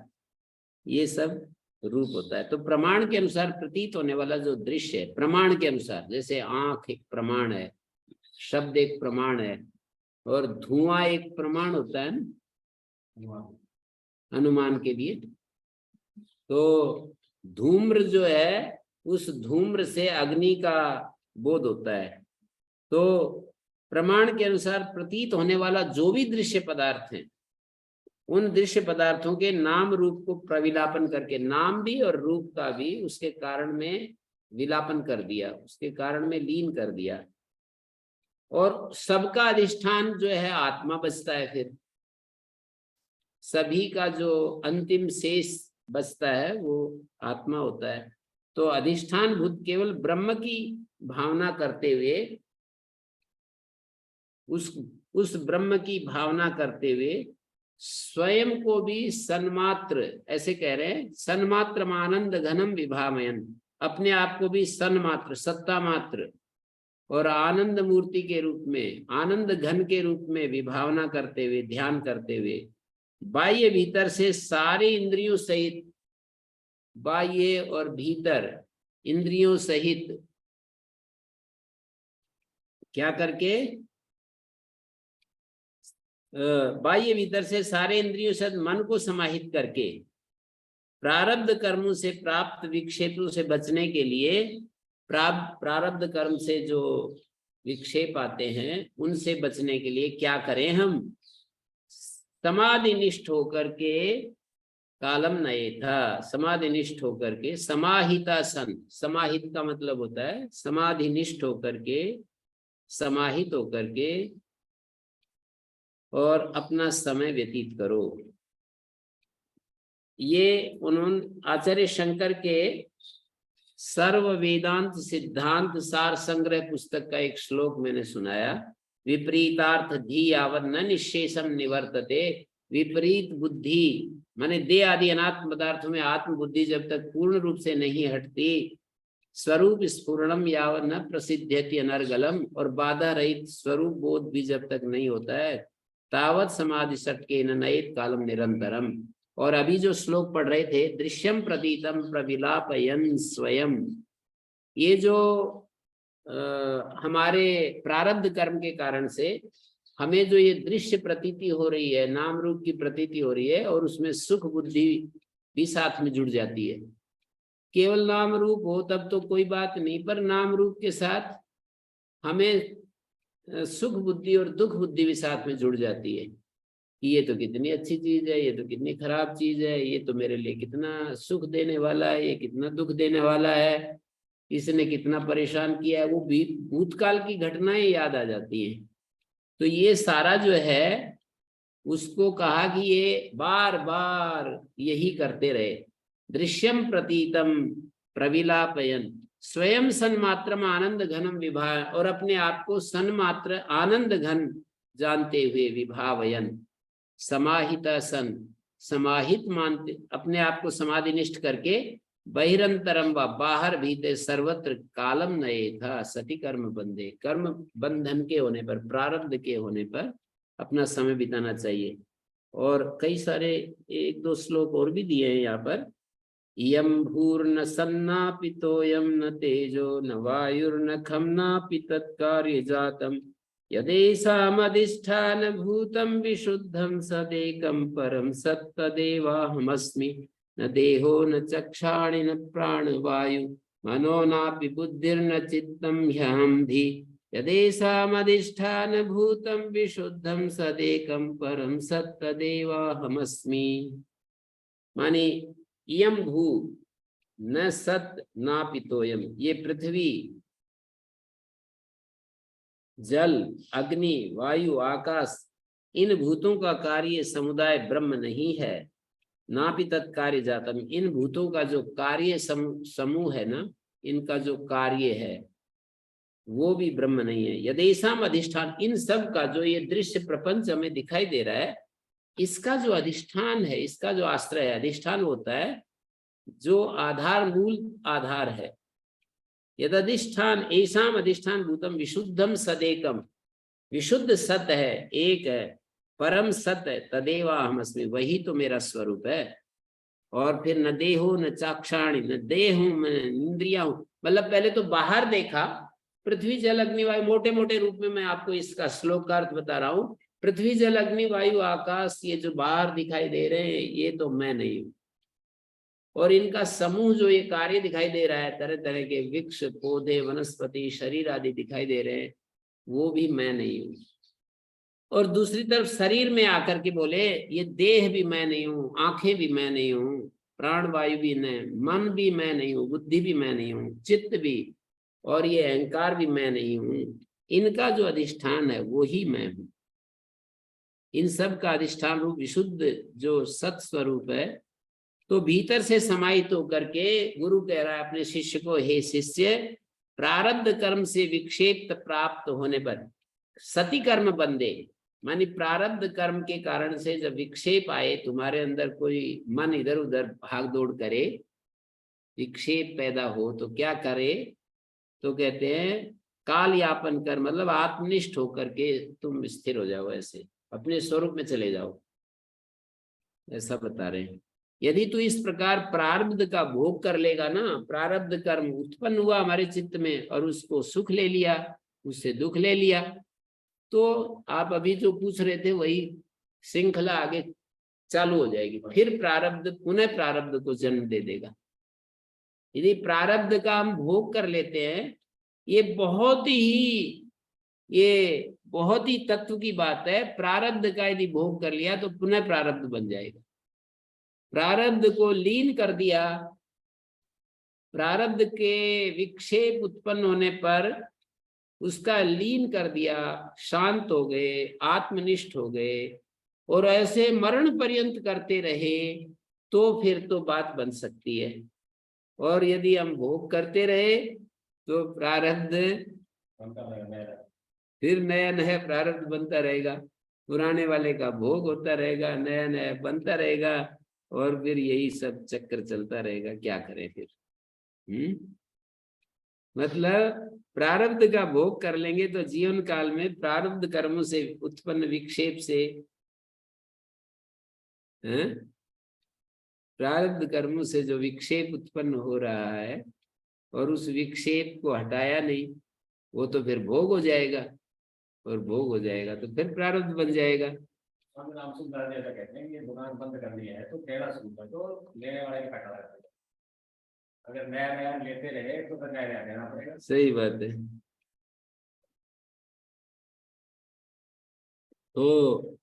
ये सब रूप होता है। तो प्रमाण के अनुसार प्रतीत होने वाला जो दृश्य है, प्रमाण के अनुसार, जैसे आंख एक प्रमाण है, शब्द एक प्रमाण है, और धुआं एक प्रमाण होता है ना अनुमान के लिए। तो धूम्र जो है, उस धूम्र से अग्नि का बोध होता है। तो प्रमाण के अनुसार प्रतीत होने वाला जो भी दृश्य पदार्थ हैं, उन दृश्य पदार्थों के नाम रूप को प्रविलापन करके, नाम भी और रूप का भी उसके कारण में विलापन कर दिया, उसके कारण में लीन कर दिया, और सबका अधिष्ठान जो है आत्मा बचता है। फिर सभी का जो अंतिम शेष बचता है वो आत्मा होता है। तो अधिष्ठान भूत केवल ब्रह्म की भावना करते हुए, उस ब्रह्म की भावना करते हुए स्वयं को भी सन्मात्र, ऐसे कह रहे हैं, सन्मात्र आनंद घनम विभामयन, अपने आप को भी सन मात्र, सत्ता मात्र और आनंद मूर्ति के रूप में, आनंद घन के रूप में विभावना करते हुए, ध्यान करते हुए, बाह्य भीतर से सारे इंद्रियों सहित, बाह्य और भीतर इंद्रियों सहित क्या करके, बाह्य भीतर से सारे इंद्रियों सहित मन को समाहित करके प्रारब्ध कर्मों से प्राप्त विक्षेपों से बचने के लिए, प्रारब्ध कर्म से जो विक्षेप आते हैं उनसे बचने के लिए क्या करें हम, समाधि निष्ठ होकर के, कालम नये था, समाधि निष्ठ होकर के, समाहिता सन, समाहित का मतलब होता है समाधि निष्ठ होकर के, समाहित होकर के, और अपना समय व्यतीत करो। ये उन्होंने आचार्य शंकर के सर्व वेदांत सिद्धांत सार संग्रह पुस्तक का एक श्लोक मैंने सुनाया, विपरीतार्थ धी यावत न निशेषम निवर्तते, विपरीत बुद्धि माने दे आदि अनात्म पदार्थों में आत्म बुद्धि जब तक पूर्ण रूप से नहीं हटती, स्वरूप स्फुरणम यावत न प्रसिद्ध्यति अनर्गलम, और बाधा रहित स्वरूप बोध भी जब तक नहीं होता है, तावत समाधि सटके न नयेत कालम निरंतरम। और अभी जो श्लोक पढ़ रहे थे, दृश्यम प्रतीतम प्रविलापयन स्वयं, ये जो हमारे प्रारब्ध कर्म के कारण से हमें जो ये दृश्य प्रतीति हो रही है, नाम रूप की प्रतीति हो रही है, और उसमें सुख बुद्धि भी साथ में जुड़ जाती है। केवल नाम रूप हो तब तो कोई बात नहीं, पर नाम रूप के साथ हमें सुख बुद्धि और दुख बुद्धि भी साथ में जुड़ जाती है कि ये तो कितनी अच्छी चीज है, ये तो कितनी खराब चीज है, ये तो मेरे लिए कितना सुख देने वाला है, ये कितना दुख देने वाला है, इसने कितना परेशान किया है, वो भूतकाल की घटनाएं याद आ जाती हैं। तो ये सारा जो है उसको कहा कि ये बार बार यही करते रहे, दृश्यम प्रतीतम प्रविलापयन स्वयं सन्मात्रम आनंद घनम विभा, और अपने आप को सन्मात्र आनंद घन जानते हुए, विभावयन समाहिता सन, समाहित मानते अपने आप को समाधिनिष्ठ करके, बहिरंतरम व बाहर भीतर सर्वत्र कालम नये था सती कर्म बंधे, कर्म बंधन के होने पर, प्रारब्ध के होने पर अपना समय बिताना चाहिए। और कई सारे एक दो श्लोक और भी दिए हैं यहाँ पर, यम भूर्न सन्नापितोयम न तेजो न वायुर्न खम नापि तत्कार्य जातम, यदेषामधिष्ठान भूतम विशुद्धम सदेकं परम सत्तदेवाहमस्मि, न देहो न चक्षाणि न प्राणवायु मनो नापि बुद्धिर्न चित्तम ह्यहं धी, यदेषामधिष्ठान भूतम विशुद्धम सदेकं परम सत्तदेवाहमस्मि। माने यम भू न सत नापितोयम, ये पृथ्वी जल अग्नि वायु आकाश, इन भूतों का कार्य समुदाय ब्रह्म नहीं है, नापि तत्कार्य जातम, इन भूतों का जो कार्य समूह है ना, इनका जो कार्य है वो भी ब्रह्म नहीं है। यदेषाम अधिष्ठान, इन सब का जो ये दृश्य प्रपंच हमें दिखाई दे रहा है, इसका जो अधिष्ठान है, इसका जो आश्रय है, अधिष्ठान होता है जो आधार, मूल आधार है। यदधिष्ठान ऐसाम अधिष्ठान भूतम विशुद्धम सदेकम, विशुद्ध सत है, एक है, परम सत है, तदेवा हमस्मि, वही तो मेरा स्वरूप है। और फिर न देहो न चाक्षाणी, न देह हूं मैं, इंद्रिया हूं, मतलब पहले तो बाहर देखा, पृथ्वी जल अग्नि वायु, मोटे मोटे रूप में मैं आपको इसका श्लोक का अर्थ बता रहा हूं। पृथ्वी जल अग्नि वायु आकाश, ये जो बाहर दिखाई दे रहे हैं, ये तो मैं नहीं हूं। और इनका समूह जो ये कार्य दिखाई दे रहा है, तरह तरह के वृक्ष पौधे वनस्पति शरीर आदि दिखाई दे रहे हैं, वो भी मैं नहीं हूं। और दूसरी तरफ शरीर में आकर के बोले, ये देह भी मैं नहीं हूं, आंखें भी मैं नहीं हूं, प्राण वायु भी नहीं, मन भी मैं नहीं हूं, बुद्धि भी मैं नहीं हूं, चित्त भी, और ये अहंकार भी मैं नहीं हूं। इनका जो अधिष्ठान है वो ही मैं हूं। इन सब का अधिष्ठान रूप विशुद्ध जो सत स्वरूप है, तो भीतर से समाहित होकर के गुरु कह रहा है अपने शिष्य को, हे शिष्य, प्रारब्ध कर्म से विक्षेप प्राप्त होने पर सती कर्म बंधे, मानी प्रारब्ध कर्म के कारण से जब विक्षेप आए, तुम्हारे अंदर कोई मन इधर उधर भाग दौड़ करे, विक्षेप पैदा हो तो क्या करे, तो कहते हैं काल यापन कर, मतलब आत्मनिष्ठ होकर के तुम स्थिर हो जाओ, ऐसे अपने स्वरूप में चले जाओ, ऐसा बता रहे हैं। यदि तू इस प्रकार प्रारब्ध का भोग कर लेगा ना, प्रारब्ध कर्म उत्पन्न हुआ हमारे चित्त में और उसको सुख ले लिया, उससे दुख ले लिया, तो आप अभी जो पूछ रहे थे वही श्रृंखला आगे चालू हो जाएगी। फिर प्रारब्ध पुनः प्रारब्ध को जन्म दे देगा। यदि प्रारब्ध का हम भोग कर लेते हैं, ये बहुत ही तत्व की बात है। प्रारब्ध का यदि भोग कर लिया तो पुनः प्रारब्ध बन जाएगा। प्रारब्ध को लीन कर दिया, प्रारब्ध के विक्षेप उत्पन्न होने पर उसका लीन कर दिया, शांत हो गए, आत्मनिष्ठ हो गए और ऐसे मरण पर्यंत करते रहे, तो फिर तो बात बन सकती है। और यदि हम भोग करते रहे तो प्रारब्ध फिर नया नया प्रारब्ध बनता रहेगा, पुराने वाले का भोग होता रहेगा, नया नया बनता रहेगा और फिर यही सब चक्कर चलता रहेगा। क्या करें फिर? मतलब प्रारब्ध का भोग कर लेंगे तो जीवन काल में प्रारब्ध कर्मों से उत्पन्न विक्षेप से, प्रारब्ध कर्मों से जो विक्षेप उत्पन्न हो रहा है और उस विक्षेप को हटाया नहीं, वो तो फिर भोग हो जाएगा, और भोग हो जाएगा तो फिर प्रारब्ध बन जाएगा। कहते हैं कि दुकान बंद कर दिया है तो टेढ़ा शुरू कर दो, लेने वाले के कटा रहता है। अगर नया नया लेते रहे तो फिर नया नया देना पड़ेगा। सही बात है। तो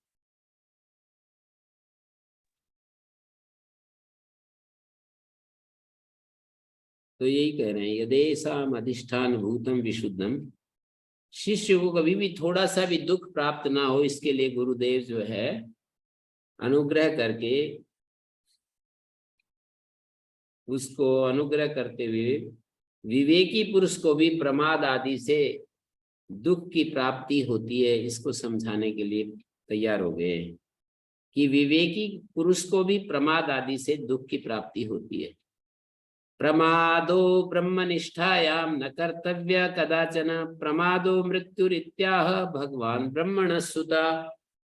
यही कह रहे हैं, यदेषाम अधिष्ठान भूतम विशुद्धम। शिष्य को कभी भी थोड़ा सा भी दुख प्राप्त ना हो, इसके लिए गुरुदेव जो है अनुग्रह करके, उसको अनुग्रह करते हुए विवेकी पुरुष को भी प्रमाद आदि से दुख की प्राप्ति होती है, इसको समझाने के लिए तैयार हो गए कि विवेकी पुरुष को भी प्रमाद आदि से दुख की प्राप्ति होती है। प्रमादो ब्रह्मनिष्ठायां न कर्तव्य कदाचन, प्रमादो मृत्युरित्याह भगवान ब्रह्मण सुता।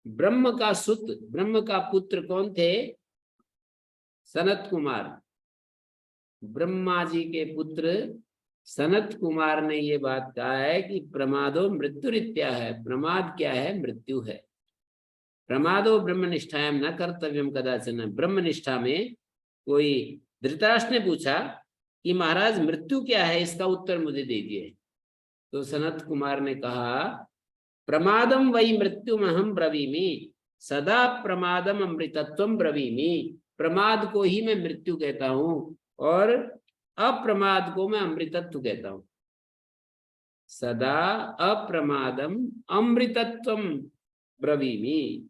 ब्रह्म का सुत, ब्रह्म का पुत्र कौन थे? सनत कुमार। ब्रह्मा जी के पुत्र सनत कुमार ने ये बात कहा है कि प्रमादो मृत्युरित्याह है। प्रमाद क्या है? मृत्यु है। प्रमादो ब्रह्मनिष्ठायां न कर्तव्यम कदाचन। ब्रह्मनिष्ठा में कोई, धृतराष्ट्र ने पूछा कि महाराज मृत्यु क्या है, इसका उत्तर मुझे दीजिए। तो सनत कुमार ने कहा, प्रमादम वही मृत्युम अहम ब्रवीमि, सदा प्रमादम अमृतत्वम ब्रवीमि। प्रमाद को ही मैं मृत्यु कहता हूं और अप्रमाद को मैं अमृतत्व कहता हूं। सदा अप्रमादम अमृतत्वम ब्रवीमि।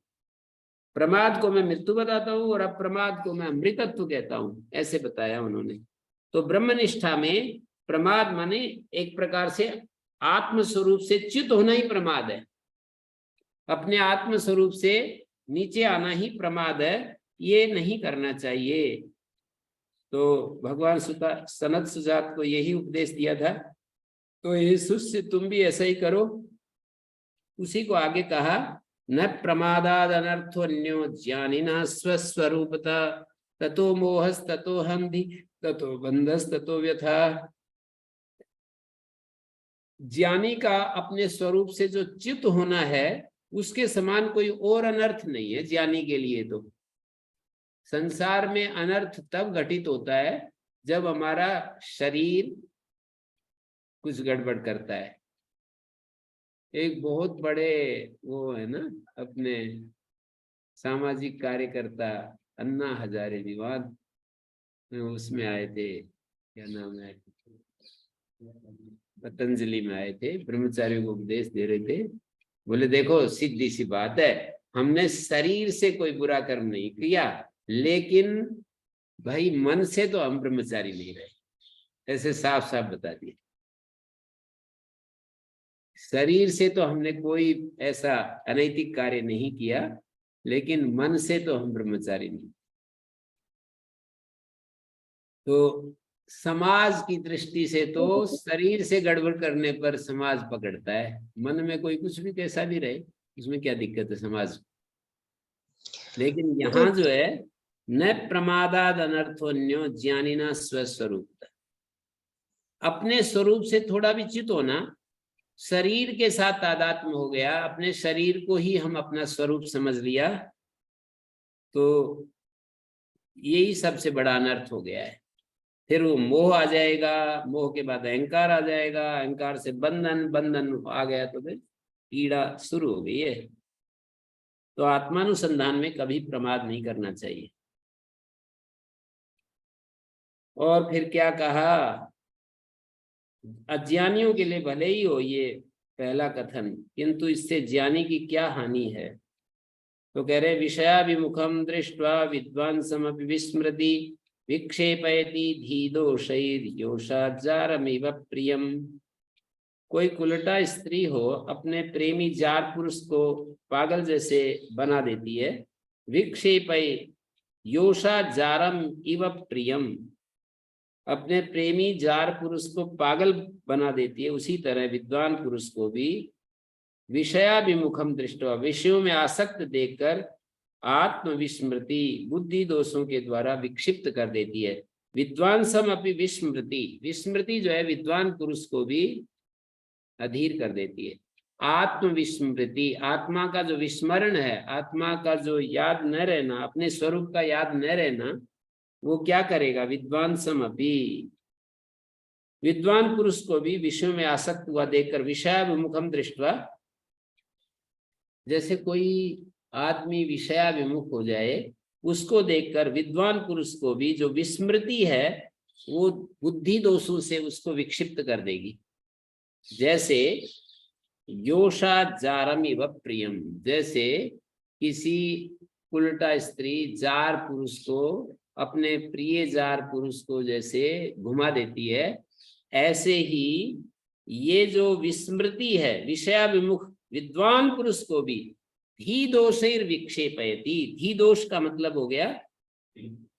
प्रमाद को मैं मृत्यु बताता हूं और अप्रमाद को मैं अमृतत्व कहता हूं, ऐसे बताया उन्होंने। तो ब्रह्मनिष्ठा में प्रमाद माने एक प्रकार से आत्मस्वरूप से च्युत होना ही प्रमाद है। अपने आत्मस्वरूप से नीचे आना ही प्रमाद है, ये नहीं करना चाहिए। तो भगवान सनत सुजात को यही उपदेश दिया था। तो ये शिष्य तुम भी ऐसा ही करो। उसी को आगे कहा, न प्रमादाद अनर्थोन्यो ज्ञानिना स्वस्वरूपता, ततो मोहस ततो हंधि ततो बंधस ततो व्यथा। ज्ञानी का अपने स्वरूप से जो च्युत होना है, उसके समान कोई और अनर्थ नहीं है ज्ञानी के लिए। तो संसार में अनर्थ तब घटित होता है जब हमारा शरीर कुछ गड़बड़ करता है। एक बहुत बड़े वो है ना, अपने सामाजिक कार्यकर्ता अन्ना हजारे विवाद में उसमें आए थे, क्या नाम है, पतंजलि में आए थे, ब्रह्मचारियों को उपदेश दे रहे थे। बोले देखो सीधी सी बात है, हमने शरीर से कोई बुरा कर्म नहीं किया, लेकिन भाई मन से तो हम ब्रह्मचारी नहीं रहे। ऐसे साफ साफ बता दिए, शरीर से तो हमने कोई ऐसा अनैतिक कार्य नहीं किया, लेकिन मन से तो हम ब्रह्मचारी नहीं। तो समाज की दृष्टि से तो शरीर से गड़बड़ करने पर समाज पकड़ता है, मन में कोई कुछ भी कैसा भी रहे उसमें क्या दिक्कत है समाज। लेकिन यहाँ जो है न प्रमादाद अनर्थोन्यो ज्ञानिना स्वस्वरूप, अपने स्वरूप से थोड़ा भी च्युत होना, शरीर के साथ तादात्म्य हो गया, अपने शरीर को ही हम अपना स्वरूप समझ लिया, तो यही सबसे बड़ा अनर्थ हो गया है। फिर वो मोह आ जाएगा, मोह के बाद अहंकार आ जाएगा, अहंकार से बंधन, बंधन आ गया तो फिर पीड़ा शुरू हो गई है। तो आत्मानुसंधान में कभी प्रमाद नहीं करना चाहिए। और फिर क्या कहा, अज्ञानियों के लिए भले ही हो ये पहला कथन, किंतु इससे ज्ञानी की क्या हानि है। तो कह रहे विषयाभिमुखम दृष्ट्वा विद्वांसमपि विस्मृति विक्षेपयति धीदोषैर्योषाजारमिव प्रियम। कोई कुलटा स्त्री हो अपने प्रेमी जार पुरुष को पागल जैसे बना देती है, विक्षेपय योषाजारम इव प्रियम, अपने प्रेमी जार पुरुष को पागल बना देती है, उसी तरह विद्वान पुरुष को भी विषयाभिमुखम दृष्टवा, विषयों में आसक्त देखकर आत्मविस्मृति, बुद्धि दोषों के द्वारा विक्षिप्त कर देती है। विद्वांसम अपि विस्मृति, विस्मृति जो है विद्वान पुरुष को भी अधीर कर देती है। आत्मविस्मृति, आत्मा का जो विस्मरण है, आत्मा का जो याद न रहना, अपने स्वरूप का याद न रहना, वो क्या करेगा, विद्वांसम अपि, विद्वान पुरुष को भी विषयों में आसक्त हुआ देखकर, विषयाभिमुखम दृष्टवा, जैसे कोई आदमी विषयाभिमुख हो जाए उसको देखकर विद्वान पुरुष को भी जो विस्मृति है वो बुद्धि दोषों से उसको विक्षिप्त कर देगी। जैसे योषाजारम इव प्रियम, जैसे किसी उल्टा स्त्री जार पुरुष को, अपने प्रिय जार पुरुष को जैसे घुमा देती है, ऐसे ही ये जो विस्मृति है विषयाभिमुख विद्वान पुरुष को भी धी दोषैर विक्षेपयति, धी दोष का मतलब हो गया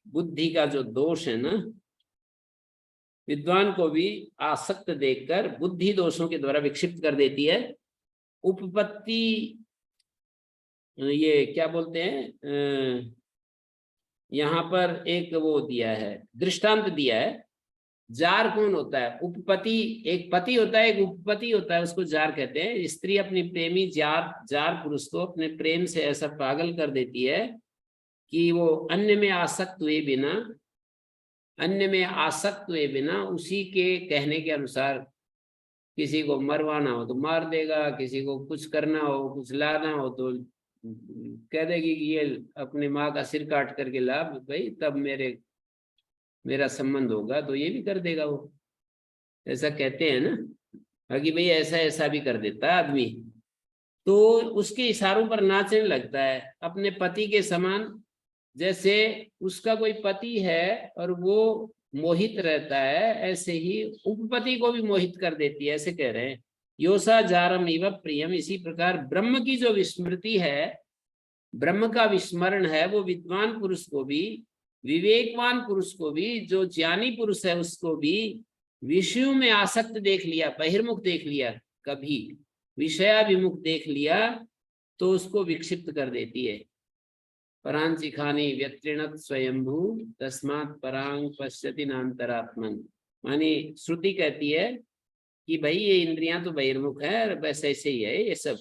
बुद्धि का जो दोष है ना, विद्वान को भी आसक्त देखकर बुद्धि दोषों के द्वारा विक्षिप्त कर देती है। उपपत्ति, ये क्या बोलते हैं, यहाँ पर एक वो दिया है, दृष्टांत दिया है। जार कौन होता है, उपपति, एक पति होता है, एक उपपति होता है, उसको जार कहते हैं। स्त्री अपनी प्रेमी जार पुरुष को अपने प्रेम से ऐसा पागल कर देती है कि वो अन्य में आसक्त हुए बिना उसी के कहने के अनुसार किसी को मरवाना हो तो मार देगा, किसी को कुछ करना हो, कुछ लाना हो तो कह देगी कि ये अपनी माँ का सिर काट करके ला भाई, तब मेरा संबंध होगा, तो ये भी कर देगा वो। ऐसा कहते हैं ना कि भाई ऐसा ऐसा भी कर देता है आदमी, तो उसके इशारों पर नाचने लगता है अपने पति के समान। जैसे उसका कोई पति है और वो मोहित रहता है, ऐसे ही उपपति को भी मोहित कर देती है, ऐसे कह रहे हैं। योसा जारम इव प्रियम, इसी प्रकार ब्रह्म की जो विस्मृति है, ब्रह्म का विस्मरण है, वो विद्वान पुरुष को भी, विवेकवान पुरुष को भी, जो ज्ञानी पुरुष है उसको भी विषयों में आसक्त देख लिया, बहिर्मुख देख लिया, कभी विषयाभिमुख देख लिया तो उसको विक्षिप्त कर देती है। परांचिखानी व्यत्रिणत स्वयंभू तस्मात् परांग पश्यति नान्तरात्मन, मानी श्रुति कहती है कि भाई ये इंद्रियां तो बहिर्मुख है, बस ऐसे ही है ये सब।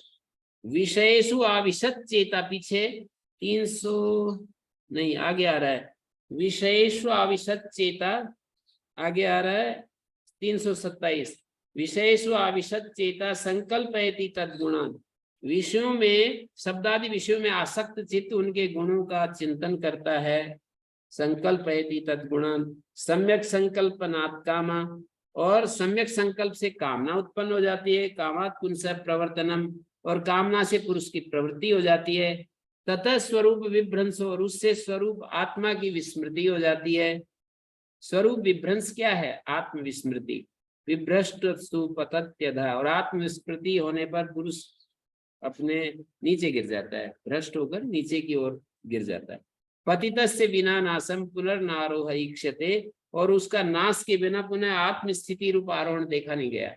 विषयेषु आविशत चेता, पीछे 300 नहीं आगे आ रहा है, विषयेषु आविशत चेता, आगे आ रहा है 327, विषयेषु आविशत चेता संकल्पयति तद्गुणान्, विषयों में, शब्दादि विषयों में आसक्त चित्त उनके गुणों का चिंतन करता है। संकल्पयति तद्गुणान् सम्यक संकल्पनात् कामा, और सम्यक संकल्प से कामना उत्पन्न हो जाती है। कामात् पुंसः प्रवर्तनम, और कामना से पुरुष की प्रवृत्ति हो जाती है। ततः स्वरूप विभ्रंश, और उससे स्वरूप आत्मा की विस्मृति हो जाती है। स्वरूप विभ्रंश क्या है, आत्मविस्मृति। विभ्रष्ट सुपतत्यधा, और आत्मविस्मृति होने पर पुरुष अपने नीचे गिर जाता है, भ्रष्ट होकर नीचे की ओर गिर जाता है। पतितस्य विना नाशम पुनर्नारोह इक्षते, और उसका नाश के बिना पुनः आत्म स्थिति रूप आरोहण देखा नहीं गया।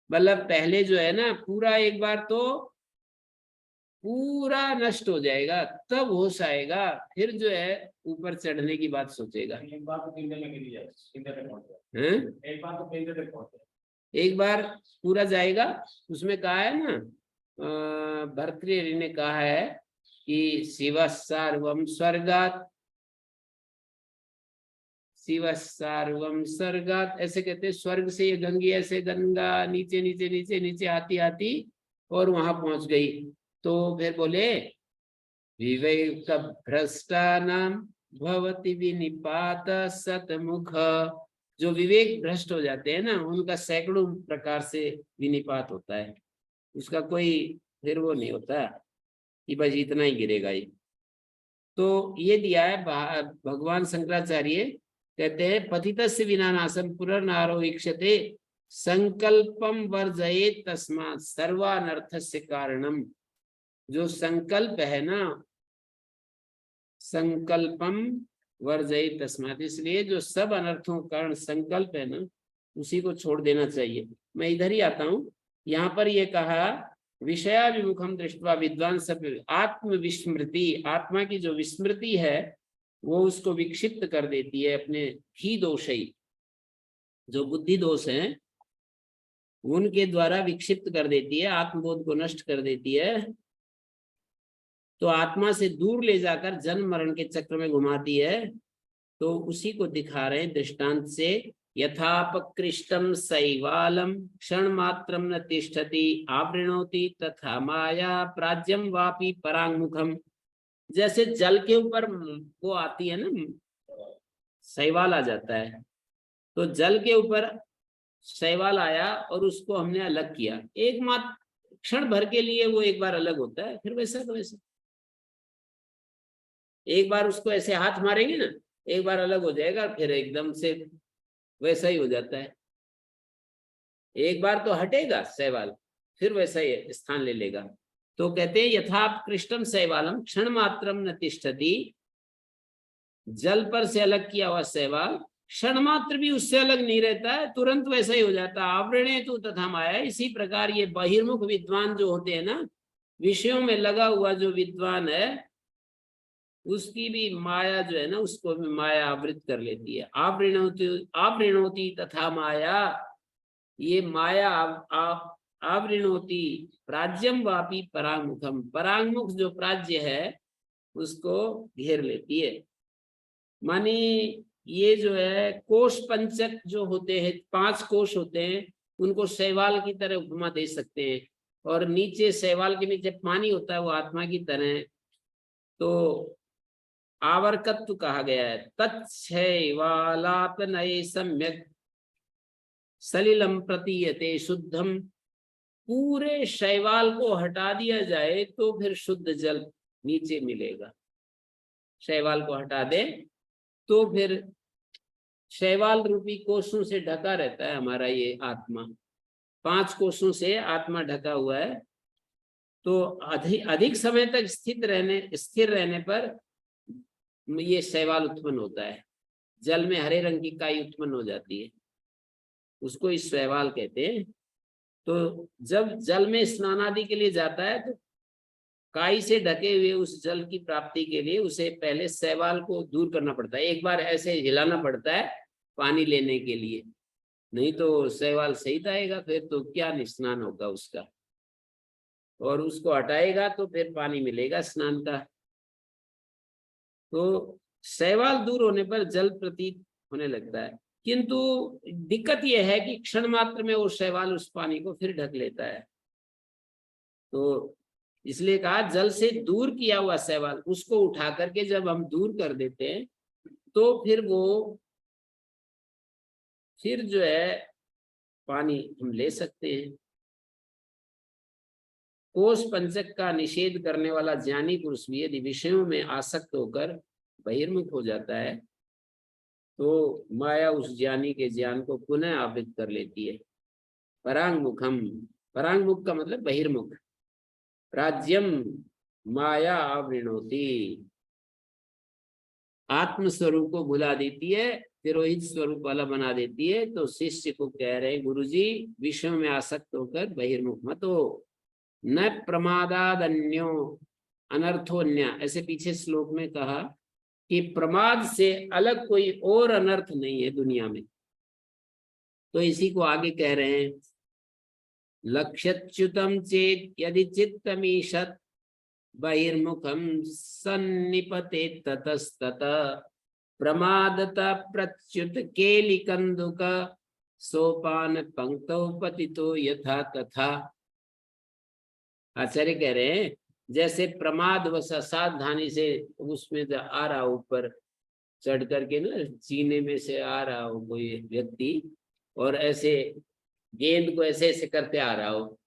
मतलब पहले जो है ना पूरा एक बार तो पूरा नष्ट हो जाएगा, तब होश आएगा, फिर जो है ऊपर चढ़ने की बात सोचेगा। एक बार तो 3 दिन में गिरी जाए, 3 दिन तक पहुंच जाए। हैं? एक बार तो 3 दिन तक पहुंच जाए। एक बार पूरा जाएगा। उसमें कहा है ना, भर्तृहरि ने कहा है कि शिव सर्वम स्वर्गात, शिव सर्वम स्वर्गात, ऐसे कहते हैं। स्वर्ग से ये गंगी ऐसे गंगा नीचे नीचे नीचे नीचे आती आती और वहां पहुंच गई। तो फिर बोले विवेक भ्रष्टानाम भवति विनिपात सतमुख, जो विवेक भ्रष्ट हो जाते हैं ना उनका सैकड़ों प्रकार से विनिपात होता है। उसका कोई फिर वो नहीं होता कि बस इतना ही गिरेगा ये। तो ये दिया है भगवान शंकराचार्य कहते हैं पतितस्य विनानाशम पुनर्नारो इक्षते संकल्पम वर्जयेत तस्मात् सर्वानर्थस्य कारणम। जो संकल्प है ना, संकल्पम वर्जयेत तस्मात्, इसलिए जो सब अनर्थों का कारण संकल्प है ना उसी को छोड़ देना चाहिए। मैं इधर ही आता हूं। यहाँ पर ये कहा विषयाभिमुखम दृष्ट्वा विद्वान सब आत्म विस्मृति, आत्मा की जो विस्मृति है वो उसको विक्षिप्त कर देती है अपने ही दोषी, जो बुद्धि दोष हैं उनके द्वारा विक्षिप्त कर देती है, आत्मबोध को नष्ट कर देती है। तो आत्मा से दूर ले जाकर जन्म मरण के चक्र में घुमाती है। तो उसी को दिखा रहे हैं दृष्टांत से। यथापकृष्टम शैवालम क्षण मात्रम न तिष्ठति आवृणोति तथा माया प्राज्यम वापि परांगमुखम। जैसे जल के ऊपर वो आती है ना, शैवाल आ जाता है, तो जल के ऊपर शैवाल आया और उसको हमने अलग किया, एक मात्र क्षण भर के लिए वो एक बार अलग होता है, फिर वैसा तो वैसा। एक बार उसको ऐसे हाथ मारेंगे ना, एक बार अलग हो जाएगा, फिर एकदम से वैसा ही हो जाता है। एक बार तो हटेगा शैवाल, फिर वैसा ही स्थान ले लेगा। तो कहते हैं यथापकृष्टम शैवालम क्षण मात्रम न तिष्ठति, जल पर से अलग किया हुआ शैवाल क्षण मात्र भी उससे अलग नहीं रहता है, तुरंत वैसा ही हो जाता है। आवृणे तु तथा माया। इसी प्रकार ये बहिर्मुख विद्वान जो होते हैं ना, विषयों में लगा हुआ जो विद्वान है उसकी भी माया जो है ना, उसको भी माया आवृत कर लेती है। आवृणोति तथा माया, ये माया आवृणोति प्राज्यम वापि परांगमुखम, परांगमुख जो प्राज्य है उसको घेर लेती है। माने ये जो है कोश पंचक जो होते हैं, 5 कोश होते हैं, उनको शैवाल की तरह उपमा दे सकते हैं। और नीचे शैवाल के नीचे पानी होता है, वो आत्मा की तरह। तो आवर्कत्व कहा गया है। तच्छैवालापनये सम्यक सलिलम प्रतीयते शुद्धम। पूरे शैवाल को हटा दिया जाए तो फिर शुद्ध जल नीचे मिलेगा। शैवाल को हटा दे तो फिर शैवाल रूपी कोषों से ढका रहता है हमारा ये आत्मा, 5 कोषों से आत्मा ढका हुआ है। तो अधिक समय तक स्थिर रहने पर ये शैवाल उत्पन्न होता है। जल में हरे रंग की काई उत्पन्न हो जाती है, उसको इस शैवाल कहते हैं। तो जब जल में स्नान आदि के लिए जाता है तो काई से ढके हुए उस जल की प्राप्ति के लिए उसे पहले शैवाल को दूर करना पड़ता है, एक बार ऐसे हिलाना पड़ता है पानी लेने के लिए, नहीं तो शैवाल सहित आएगा, फिर तो क्या स्नान होगा उसका। और उसको हटाएगा तो फिर पानी मिलेगा स्नान का। तो शैवाल दूर होने पर जल प्रतीत होने लगता है, किंतु दिक्कत यह है कि क्षण मात्र में वो शैवाल उस पानी को फिर ढक लेता है। तो इसलिए कहा जल से दूर किया हुआ शैवाल, उसको उठा करके जब हम दूर कर देते हैं तो फिर वो फिर जो है पानी हम ले सकते हैं। कोष पंचक का निषेध करने वाला ज्ञानी पुरुष भी यदि विषयों में आसक्त होकर बहिर्मुख हो जाता है तो माया उस ज्ञानी के ज्ञान को पुनः आवृत कर लेती है। परांगमुखम, परांगमुख का मतलब बहिर्मुख। राज्यम माया आवृणोति, आत्मस्वरूप को भुला देती है तिरोहित स्वरूप वाला बना देती है। तो शिष्य को कह रहे हैं गुरुजी विषयों में आसक्त होकर बहिर्मुख मत हो। न प्रमादादन्यो अनर्थोन्य, ऐसे पीछे श्लोक में कहा कि प्रमाद से अलग कोई और अनर्थ नहीं है दुनिया में। तो इसी को आगे कह रहे हैं लक्ष्यच्युतम चेत यदि चित्तमीशत बहिर्मुखम सन्निपते ततस्तत प्रमादता प्रच्युत केलिकंदुक सोपान पंक्तौ पतितो यथा तथा। आचार्य कह रहे हैं जैसे प्रमाद वश असावधानी से उसमें आ रहा ऊपर चढ़ करके ना, सीने में से आ रहा हो कोई व्यक्ति और ऐसे गेंद को ऐसे ऐसे करते आ रहा हो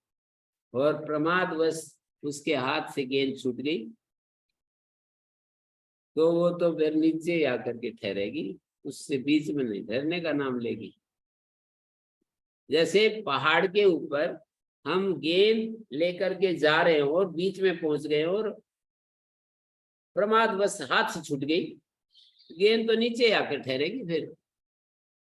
और प्रमाद वश उसके हाथ से गेंद छूट गई, तो वो तो फिर नीचे आकर के ठहरेगी, उससे बीच में नहीं ठहरने का नाम लेगी। जैसे पहाड़ के ऊपर हम गेंद लेकर के जा रहे हो और बीच में पहुंच गए और प्रमादवश हाथ से छूट गई, गेंद तो नीचे आकर ठहरेगी, फिर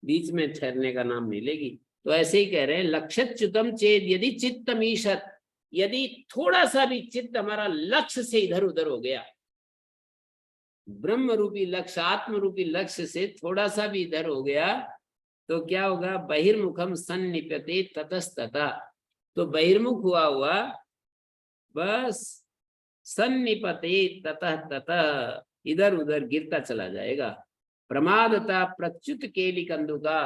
बीच में ठहरने का नाम नहीं लेगी। तो ऐसे ही कह रहे हैं लक्ष्यच्युतम चेत यदि चित्तमीशत, यदि थोड़ा सा भी चित्त हमारा लक्ष्य से इधर उधर हो गया, ब्रह्म रूपी लक्ष्य आत्म रूपी लक्ष्य से थोड़ा सा भी इधर हो गया, तो क्या होगा बहिर्मुखम सन्निपते ततस्तता। तो बहिर्मुख हुआ बस सन्निपते ततः ततः इधर उधर गिरता चला जाएगा। प्रमादता प्रच्युत केलिकंदुका,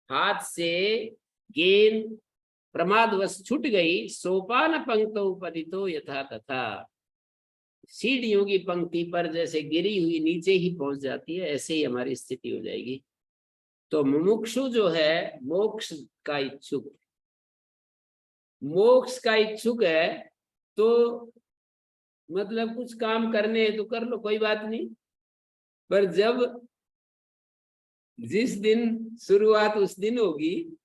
हाथ से गेंद प्रमादवश छूट गई, सोपान पंक्तौ पतितो यथा तथा, सीढ़ियों की पंक्ति पर जैसे गिरी हुई नीचे ही पहुंच जाती है, ऐसे ही हमारी स्थिति हो जाएगी। तो मुमुक्षु जो है मोक्ष का इच्छुक, मोक्ष का इच्छुक है तो मतलब कुछ काम करने हैं तो कर लो, कोई बात नहीं। पर जब जिस दिन शुरुआत उस दिन होगी